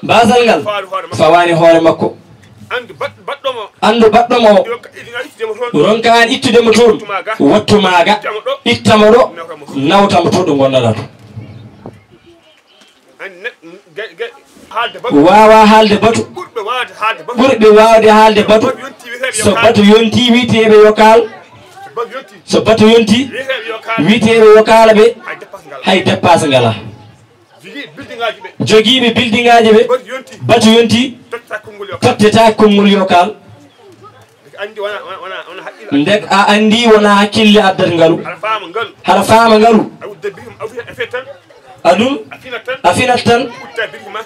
basal ngal fawani hoore makko andu baɗɗomo o ronka an ittudemo toon wattumaga ittamo ɗo nawtamo to ɗo gonɗaɗa to wawa haalde batu ɓurɓe wawde haalde batu so batu yonti witeɓe yo kaal so batu yonti witeɓe yo kaala ɓe hay dépasse ngala joguiɓe building aji ɓe batu yonti totteta konngol yo kaal ndek a andi wona hakkille addata ngalu haɗa faama ngalu aɗum a finat tan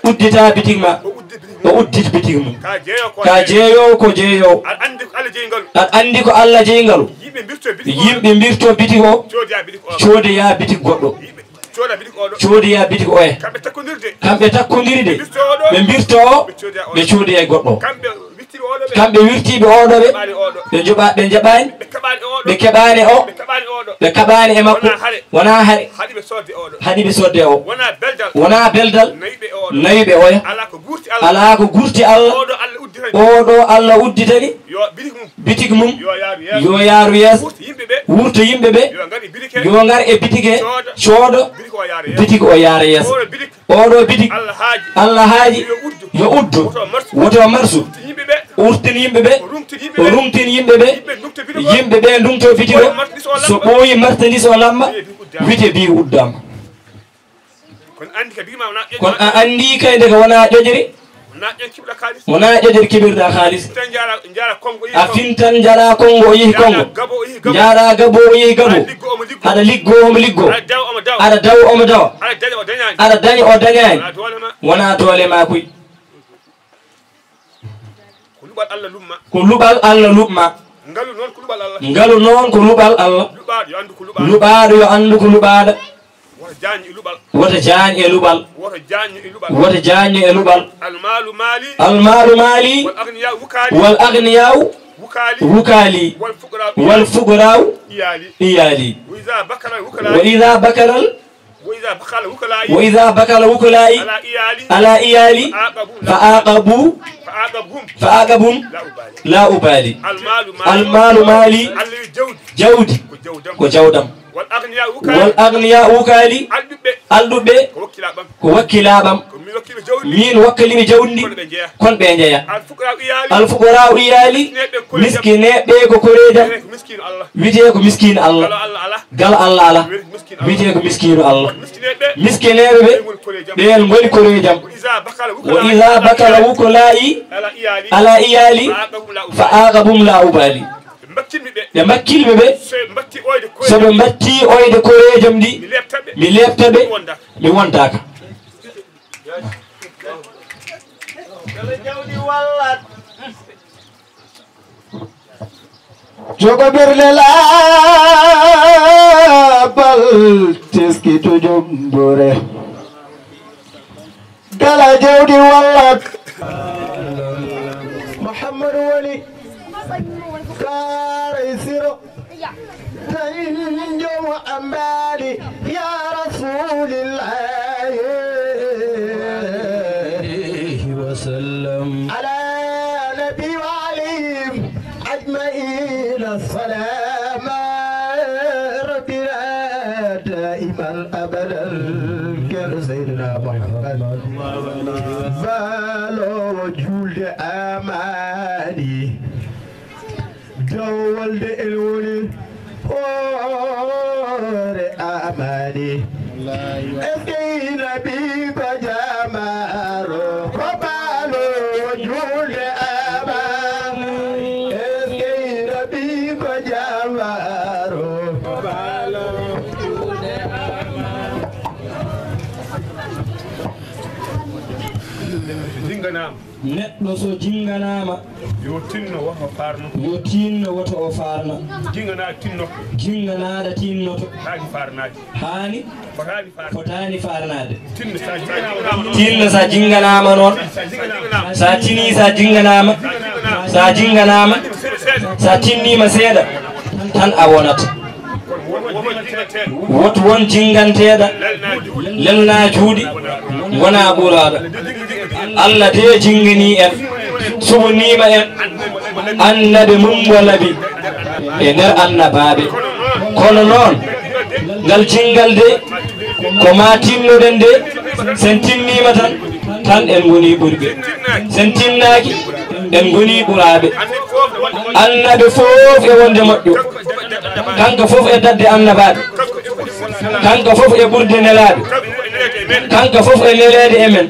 uddita bitig ma o uddit bitig mum ka jeeyowo ko jeeyowo aɗa andi ko Allah jeeyi ngalu yimɓe mbirto bitig o coodoya bitig goɗɗo coodoya bitig oya kamɓe takkodirde ɓe mbirto o ɓe coodoya goɗɗo kamɓe wirtiɓe oɗo ɓe jaɓani ɓe keɓani o ɓe kaɓani e makko wona haɗe haɗi ɓe sodde o wona beldal nayiɓe oya ala ko gurti Allah oɗo Allah udditani bitig mum yo yaaru yeeso wurto yimɓeɓe yo ngar e bitig he coodo bitig o yaara yeeso oɗo bitig Allah haaji yo uddo woto marsu urtin yimɓeɓe o rumtin yimɓeɓe yimɓeɓe ndumto bitig o so ɓooyi martandis o lamma wite bi uddama kono a andi kayde ko wona ƴoƴri wona ƴoƴri keɓirɗa haalis a fintan jara kongo o yeehi kongo jara gabo o yeehi gabo aɗa liggo omo liggo aɗa dawa omo dawa aɗa daña o dañani wona doole ma koy ko luɓal Allah luɓma ngalu noon ko luɓal Allah luɓaɗo yo andu ko luɓaɗo wota jaani e luɓal wota jaani e luɓal almalu maali wal agniyaw wukali wal fuqaraw iyali wa idha bakaral وإذا بكى الوكلاء على إيالي فأعقبهم لا أبالي المال مالي جودي وجودم والأغنياء وكالي الدب كوكلابم min wakkilimi jawdi kon ɓe jeeya alfuqara iyali miskineɓe ko korejam wite ko miskine Allah gal Allah ala wite ko miskinu Allah miskineɓe ɓe ɓen goni korejam wa iza bakala wukolai ala iyali fa aqabum la ubali ɓe makkilɓe ɓe soɓe mbatti oyde korejam ndi mi lebtaɓe mi wontaka jogo berle laabal teskito jombore gala jawdi wallat Muhammadu wali kare siro tanjomo ambali ya rasulillahi wa sallam ala nabi wa alayhim ajma'in السلام ربنا دائما ابدا كان سيدنا محمد بالو وجود اماني دول الولي اور اماني اسكي نبي بجمارو بالو وجود neɗɗo so jinganama yo tinno woto farno yo tinno woto o farna jingana tinno jinganaɗa tinnoto haani farnade hani fotani farnade tinno sa jinganama noon sa tini sa jinganama sa tinnima seeɗa tan a wonata woto won jinganteɗa lelna juuɗi wona ɓuraɗo Allah de jingani en subnima en annabe mum walabi e nder annabaɓe kono noon ngal jingal de ko ma tinnoɗen de sen tinnima tan en goni ɓurɓe sen tinnaki en goni ɓuraɓe annabe fof e wonde moƴƴo kanko fof e dadde annabaɓe kanko fof e ɓurde nelaɓe kanko fof e lelede emen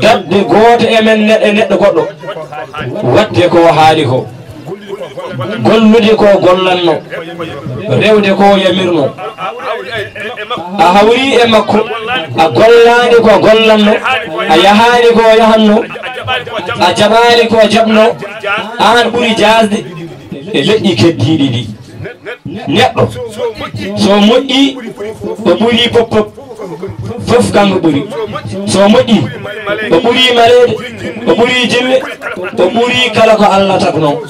dadde goto emen neɗɗo goɗɗo wadde ko haali ko gollude ko gollanno rewde ko yamirno a hawri e makko a gollani ko gollanno a yahani ko yahanno a jaɓani ko jaɓno an ɓuuri jasde e leƴƴi keddiɗi ɗi neɗɗo so moƴƴi o ɓuuri poppop fof kanko ɓuuri so moƴƴi o ɓuuri malede o ɓuuri jille o ɓuuri kala ko Allah tagno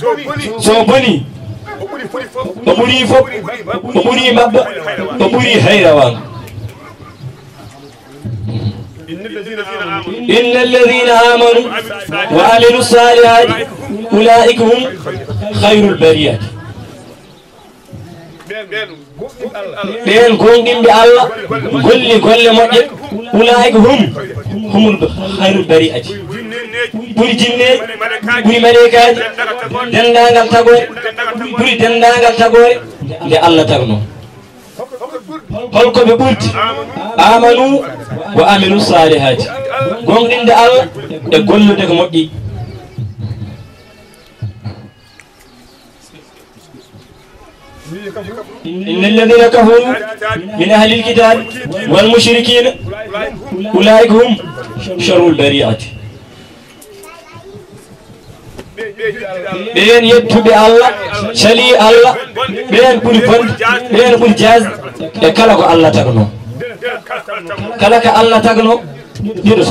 so boni o ɓuuri fof o ɓuuri mabba o ɓuuri hayrawan إن الذين آمنوا وعملوا الصالحات أولئك هم خير البرية بين كونغين بالله كل موجب أولئك هم خير البرية بوري جنة بوري ملائكة دندانغال تاغوري بوري دندانغال تاغوري لله تاغنو holko be ɓurti amanu wa amilu salihati gonɗinde Allah e gollude ko moƴƴi إن الذين كفروا من أهل الكتاب والمشركين أولئك هم شر البريئة بين يتوب الله شلي الله بين بول بول بين بول جاز كلا كو الله تغنو كلا كو الله تغنو يدوس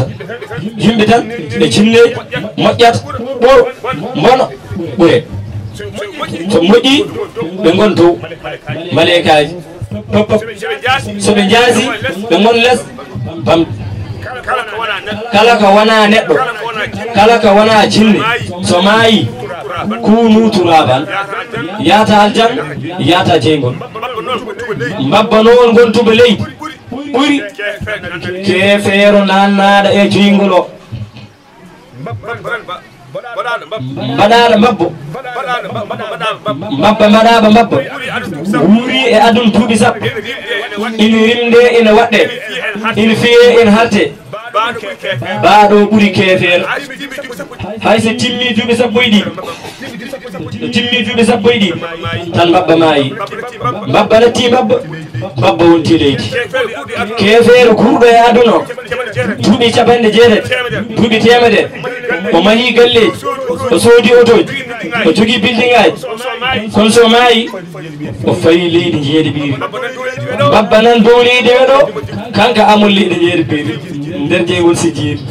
يمبتان بجنة مجات بور مونا بوري so moƴƴi ɓe gonto malaikaji soɓe jaasi ɓe gon less bam kala ka wona neɗɗo kala ka wona jinne so maayi kunu turaban yata aljan yata jeygol mbabba noon gontuɓe leydi ɓuri kefeero nannaɗa e jingolo mbaɗaɗo mabbo mabba mbaɗaba mabba wuuri e aduna duuɓi sappo ina rimde ina waɗɗe ina fiye ina harte baɗo ɓuri kefeero hayso timmi duuɓi sappo e ɗiɗi timmi duuɓi sappo e ɗiɗi tan mabba maayi mabba natti mabba mabba wonti leydi kefeero kurɗo e aduna o duuɓi capanɗe jeetati duuɓi temedere o mahi galleji o soodi otoji o jogui building aji kono so maayi o fayi leydi jeeɗe ɓiiri mabba nan dow leydi weɗo kanka amol leydi jeeɗe ɓiiri nder jeygol si jeeri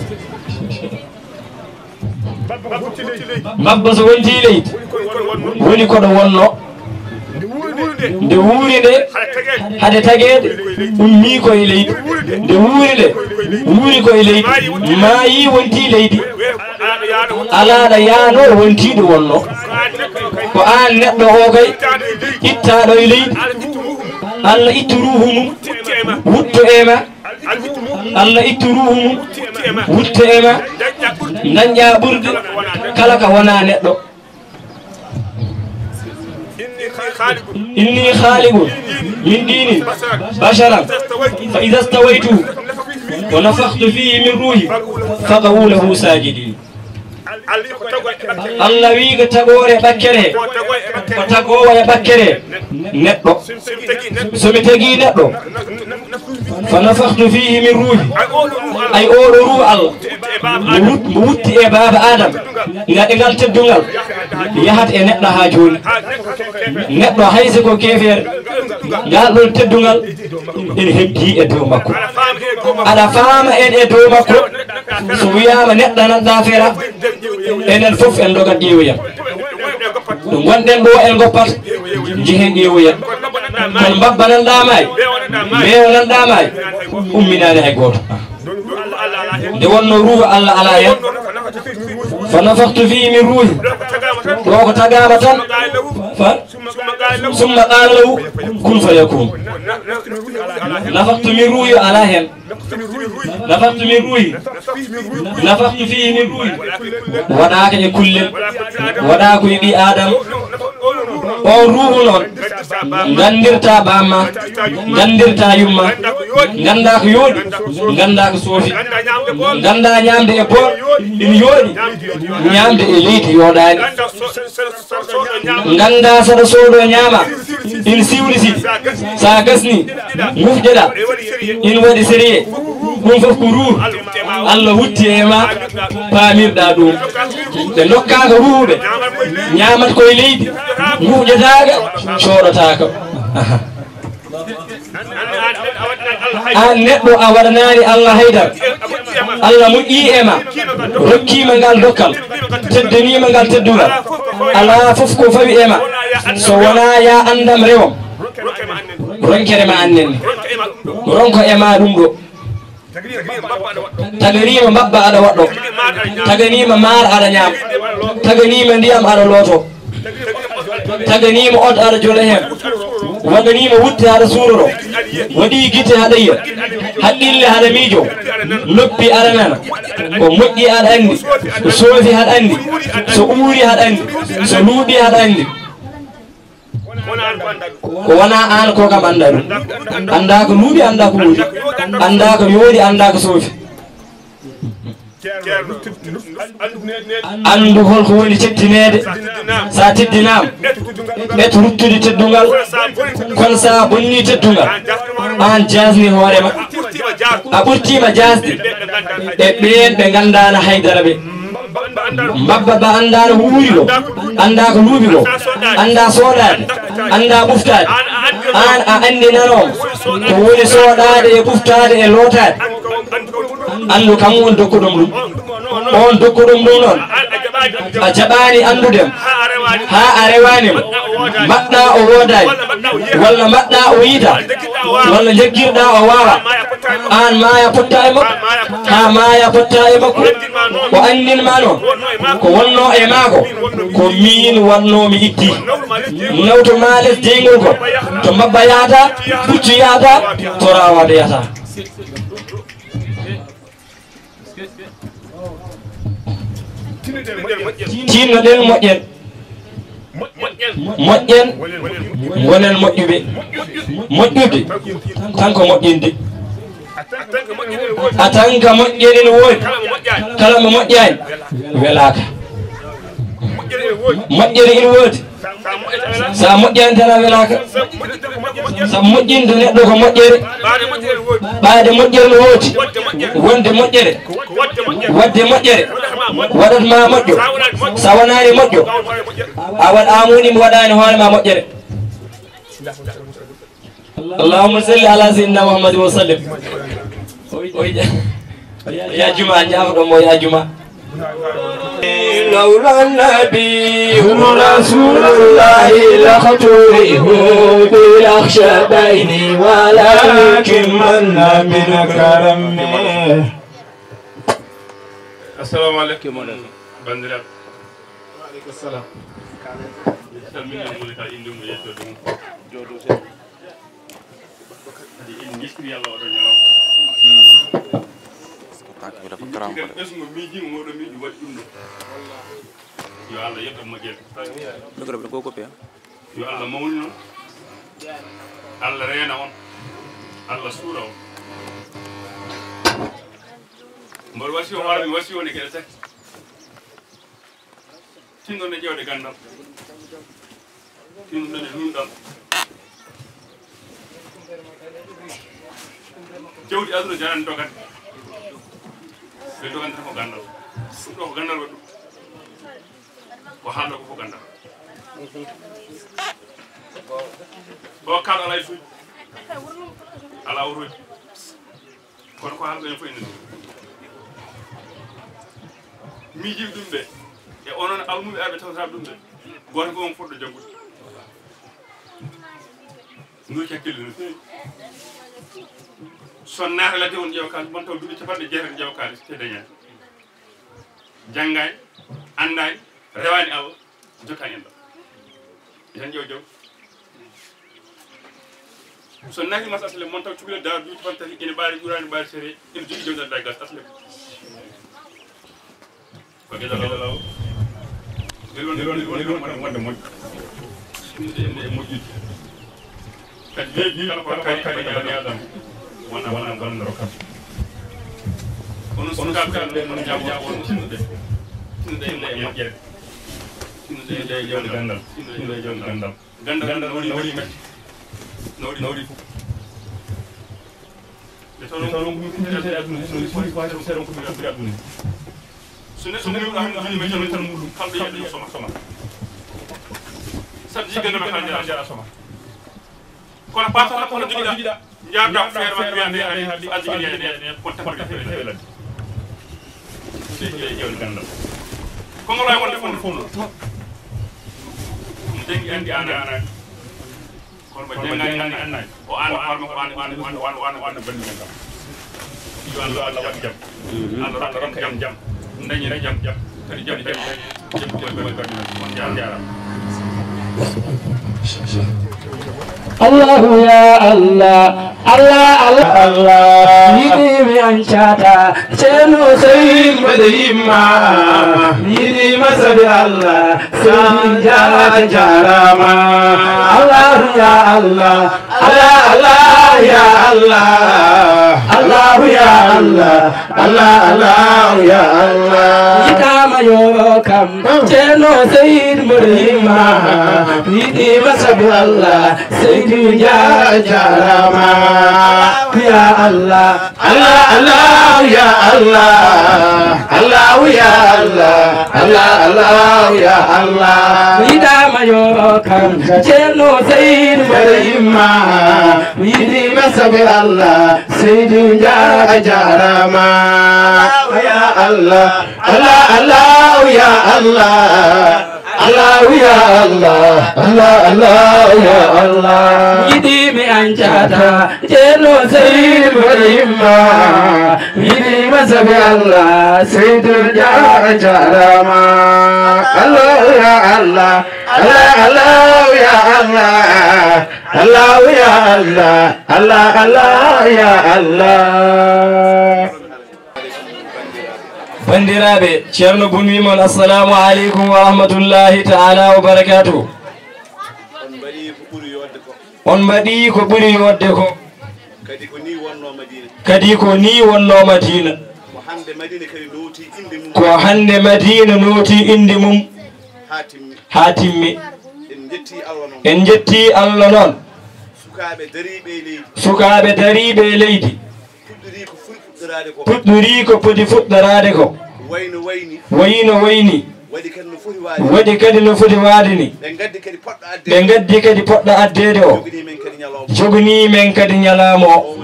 mabba so wonti leydi woni koɗo wonno nde wuuri nde hade taguede ummi koye leydi nde wuuri nde wuuri koye leydi maayi wonti leydi alaɗa yaano wontiɗo wonno ko an neɗɗo o kay ittaɗo e leydi Allah ittu ruhu mum wutto ema Allah ittu ruhu mum wutto ema dañƴa ɓurde kala ka wona neɗɗo إني خالق من دين بشرا فإذا استويته ونفخت فيه من روحي فقعوا له ساجدين Allah wi ga tagore bakkere ko tagowa bakkere neddo somi tagi neddo fa nafakhtu fihi min ruhi ay o ruhu Allah wutti e baba adam ngade gal teddungal yahat e neddo ha joni neddo hayse ko kefere gal do teddungal ene heddi e dow makko ada fama en e dow makko so wiyama neddo nan da fera enen fof en dogat ƴeewoyam ɗum gonɗen ɗo en goppat jehen ƴeewoyam kono mbabba nanɗamayi mewo nanɗamayi umminani hay goto nde wonno ruuhu Allah ala hen fa nafakhtu fihi min ruhi ɗo ko tagama tan fa summa qala lahu kun fayakun nafakhtu min ruhi ala hen nafakhtu min ruhi nafakhtu fihi min ruhi waɗaka e kullel waɗa ko e ɓi adam on ruhu noon gandirta bamma gandirta yumma ganda ko yooɗi ganda ko soofi ganda ñamde e bool ina yooɗi ñamde e leydi yooɗani ganda saɗa soodo ñaama ina siwliti sa gasni gufƴeɗa ina waɗi sérié ɗum fof ko ruhu Allah wutti e ma pamirɗa ɗum ɓe dokkaka ruhuɓe ñamat koye leydi gufƴetaka coɗotaka an neɗɗo a waɗanani Allah haydara Allah moƴƴi e ma rokkima ngal dokkal teddanima ngal teddugal ala fof ko fawi e ma so wona ya andam rewom ronkere ma annenne ronko e ma ɗum ɗo taganima mbabba aɗa waɗɗo taganima maar aɗa ñaam taganima ndiyam aɗa looto taganima od aɗa jola hen waɗanima wutte haɗa suuroro waɗi guite haɗa yiya haqqille haɗa miijo noppi aɗa nana ko moƴƴi aɗa andi so soofi haɗa andi so uuri haɗa andi so luuɓi haɗa andi ko wona an ko kam anda ɗum anda ko luuɓi anda ko uuri anda ko yoori anda ko soofi andu holko woni teddinede sa teddinama ɓeto ruttude teddungal kono sa bonni teddungal an jasni hoorema a ɓurtima jasde e ɓen ɓe gandana haydara ɓe mbabba ba andano wuuri ɗo anda ko luuɓi ɗo anda soɗade anda ɓuftade an a andi nanoma ko woni soɗade e ɓuftade e lootade andu kam woni dokkuɗum ɗum on dokkuɗum ɗum noon a jaɓani andudem ha a rewanima mbaɗɗa o woodani walla mbaɗɗa o yiita walla jaggirɗa o wawa an maya potta e makko ha maya potta e makko o andinma noon ko wonno e maako ko min wannomi iddi nawto ma les jeygol ko to mbabba yahata puccu yahata to rawade yahata tinno den moƴƴen moƴƴen wonen moƴƴuɓe moƴƴude tan ko moƴƴinde a tan ka moƴƴere ne woodi kala mo moƴƴani welaka moƴƴere ine woodi sa moƴƴani tan a welaka sa moƴƴinde neɗɗo ko moƴƴere ɓaade moƴƴere ne woodi wonde moƴƴere wadde moƴƴere waɗatma moƴƴo sa wonani moƴƴo a waɗ amuni mi waɗani hoorema moƴƴere allahumma salli ala sayyidina muhammadin wa sallim يا جماعة جاءوا يا جماعة لولا النبي رسول الله لقتله بالأخشبين ولكن من كرمه. السلام عليكم بندرات. وعليكم السلام. yo Allah mawni non Allah reena on Allah suura on mbar wasi o warmi wasi on e kede tek tinno ne jewde gandal tinno ne hundal jewdi aduna jaran dogan be dogan tan ko gandal ɗum ɗo ko gandal waɗu ko haaldo ko fof gandal bo kala alay fuuji ala wuroji kono ko haaldo en fof ene miijiɓe ɗum ɓe e onon almuɓe aɓe tawtaɓe ɗum ɓe goto ko on foɗɗo jaggude nduuki hakkille no feewi son naata ladde on ƴeewa kalis bon taw duuɓi capanɗe jeetati ƴeewa kalis te dañani janggani andani rewani Allah jokkani en ɗo tan ƴeew jaw so naati mas asle mon taw cukalel dawa duuɓi capanɗe tati ene ɓaari ɓurani ɓaari séré ene jogui jawdi da gas asle ko gueɗalaw welwon wonde moƴƴo inde e moƴƴude kadi weeɓi kala ko kadi bani adama wona gonnoro kam onon sukaɓe kamɓe mon jam won tinnuɗe e moƴƴere tinnuɗe e jawdi gandal tinnuɗe e jawdi gandal gandal nawri metti nawri fof e taw ko mi kuntete aduna so foti ko hayto seeɗon ko mi rabbiri aduna so neɗɗo mbiɗa hande mi joni tan muɗum kamɓe yiɗa soma sabu jiggandema ka jara soma kono patata kono jogiɗa jaabda ko feere ma wiyande hadi ajigiri kon tapade feere ladde e jewdi gandal kono lay wonde fof no mi dengi andi anani kono ba jangani annani o anda farma ko anda bandi gandal yo Allah jam Allah ron jam dañi rek jam kadi jam koy kadi mon jaara الله يا الله الله الله الله يدي بأنشاتا شنو سيد مديما يدي مسد الله سيد جارما الله يا الله الله الله يا الله الله يا الله الله الله يا الله يكام يوكم شنو سيد مديما يدي مسد الله سيد جارما يا الله الله الله يا الله الله يا الله الله الله يا الله إذا ما يوكم جنو سيد مريما ويدي مسب الله سيد جارما يا الله الله الله يا الله الله يا الله الله الله يا الله يدي بأنجاتا جنو سيد مريما يدي مسب الله سيد جارما الله يا الله الله الله يا الله الله يا الله الله الله يا الله bandiraɓe ceerno bun wimon assalamu aleykum wa rahmatullahi taala wa barakatuh. On mbaɗi ko ɓuri yodde ko kadi ko ni wonno Madina ko hande Madina nooti inde mum ha timmi. En jetti Allah noon sukaɓe dariɓe leydi puɗɗori ko poti fuɗɗorade ko wayno wayni waɗi kadi no foti waade ni ɓe gaddi kadi poɗɗo addede o jogani men kadi ñalama o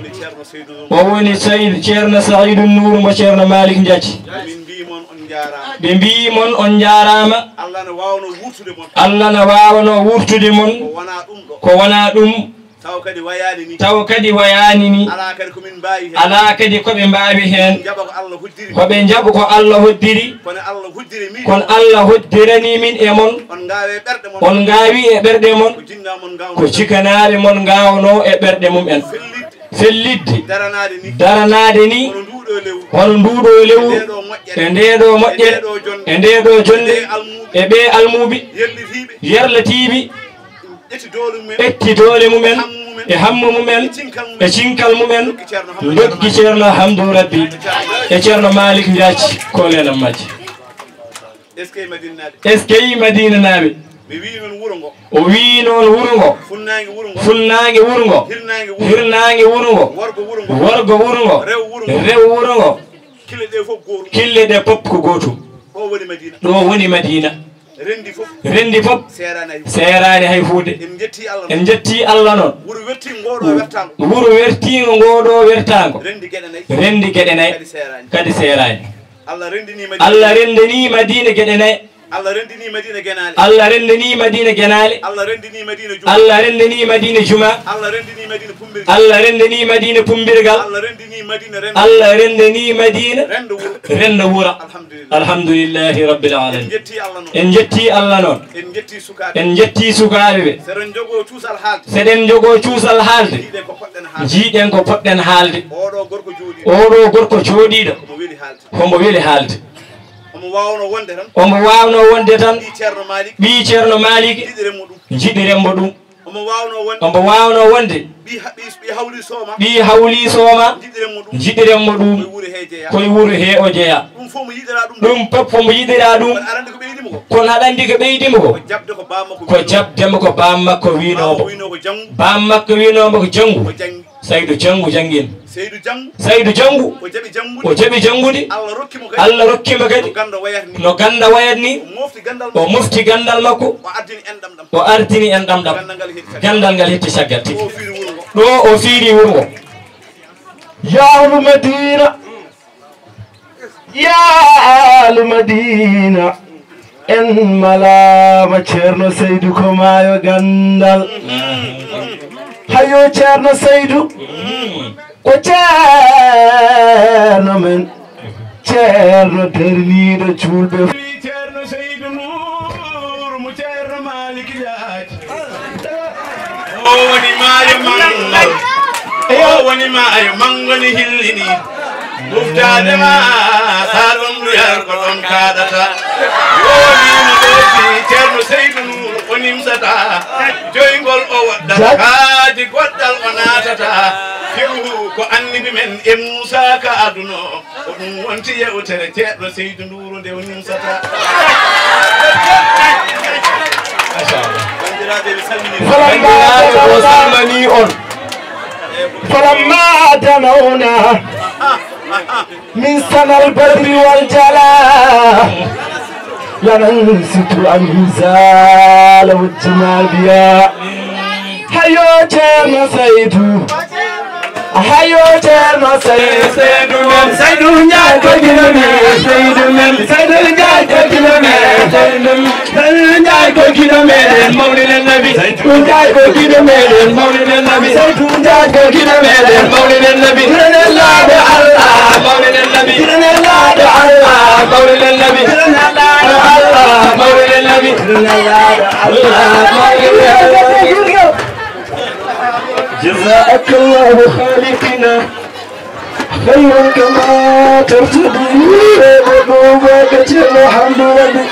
woni ceerno Saydou Nour mo ceerno Malick Diatty ɓe mbimon on jarama Allah na wawano wurtude mon ko wona ɗum taw kadi wayani ni ala kadi koɓe mbawi hen koɓe jaaɓa ko Allah hoddiri kono Allah hoddirani min e mon on gawi e ɓerɗe mon ko cikanaɓe mon gawno e ɓerɗe mum en fellidde daranade ni hono nduɗo lewru e ndeɗo moƴƴere e ndeɗo jonde e ɓe almuɓe yerlatiɓe ƴetti doole mumen e hammu mumen e cinkal mumen loggi ceerno Hamdou Rabbi e ceerno Malick Diatty ko lenam majji. est ce que Madina naɓe o wi noon wuro ngo funnague wuro ngo hirnague wuro ngo worgo wuro ngo rew wuro ngo kille ɗe pop ko gotum ɗo woni Madina rendi fof serani hay fuude en jetti Allah noon wuro wertigo ngoɗo wertago rendi gueɗe nayyi kadi serani Allah rendini Madina gueɗe nayyi Allah rendini Madina Genale Allah rendini Madina Genale Allah rendini Madina Juma Allah rendini Madina Pumbirgal Allah rendini Madina Pumbirgal Allah rendini Madina rendo wura alhamdulillahi rabbil alamin en jetti Allah noon en jetti sukaɓe ɓe seɗen jogo cuusal haalde jiiɗen ko poɗɗen haalde oɗo gorko jooɗiɗo homo weeli haalde omo wawno wonde tan ɓi ceerno Malick jiɗiremmo ɗum omo wawno wonde ɓi hawli sooma jiɗiremmo ɗum koye wuuro he o jeeya ɗum pop omo yiɗira ɗum kono aɗa andi ko ɓeydimo ko jabdemo ko bammakko winomo bammakko winomo ko janggu Saydou Janggu jangguin Saydou Janggu o jaɓi janggude Allah rokkimo kadi no ganda wayat ni o mofti gandal makko o ardini en ɗamɗam gandal ngal hetti caggal tigi ɗo o fiiri wuro ngo yahlu Madina yahlu Madina en malama ceerno Saydou ko maayo gandal hayo ceerno Saydou ko ceerno men ceerno derniɗo julɓe ceerno Saydou Nour mo ceerno Malick Diatty o woni maayo mangal o woni maayo mangoni hillini ɓuftade ma sa ɗon ɗoyar ko ɗon kaɗata wonimo ɗofi ceerno Saydou Nour o nimsata joygol o waɗɗata haadi goɗɗal o natata figu ko annibi men e Moussa ka aduno ko ɗum wonti yewtere ceerno Saydou Nour nde o nimsata bandiraɓe o salmani on falamma danawna min sanal badri wal jala لننسط الأنزال والجنابيا هيو جيرنا سيدو هيو جيرنا سيدو من سيدو نجاي كوكينا من سيدو من سيدو نجاي كوكينا من سيدو نجاي كوكينا من مولد النبي سيدو نجاي كوكينا من مولد النبي سيدو نجاي كوكينا من مولد النبي كرنا الله بالله مولد النبي كرنا الله بالله مولد النبي كرنا الله مولد النبي جزاك الله خالقنا خيرا كما ترتدي بدوبة كتير الحمد لله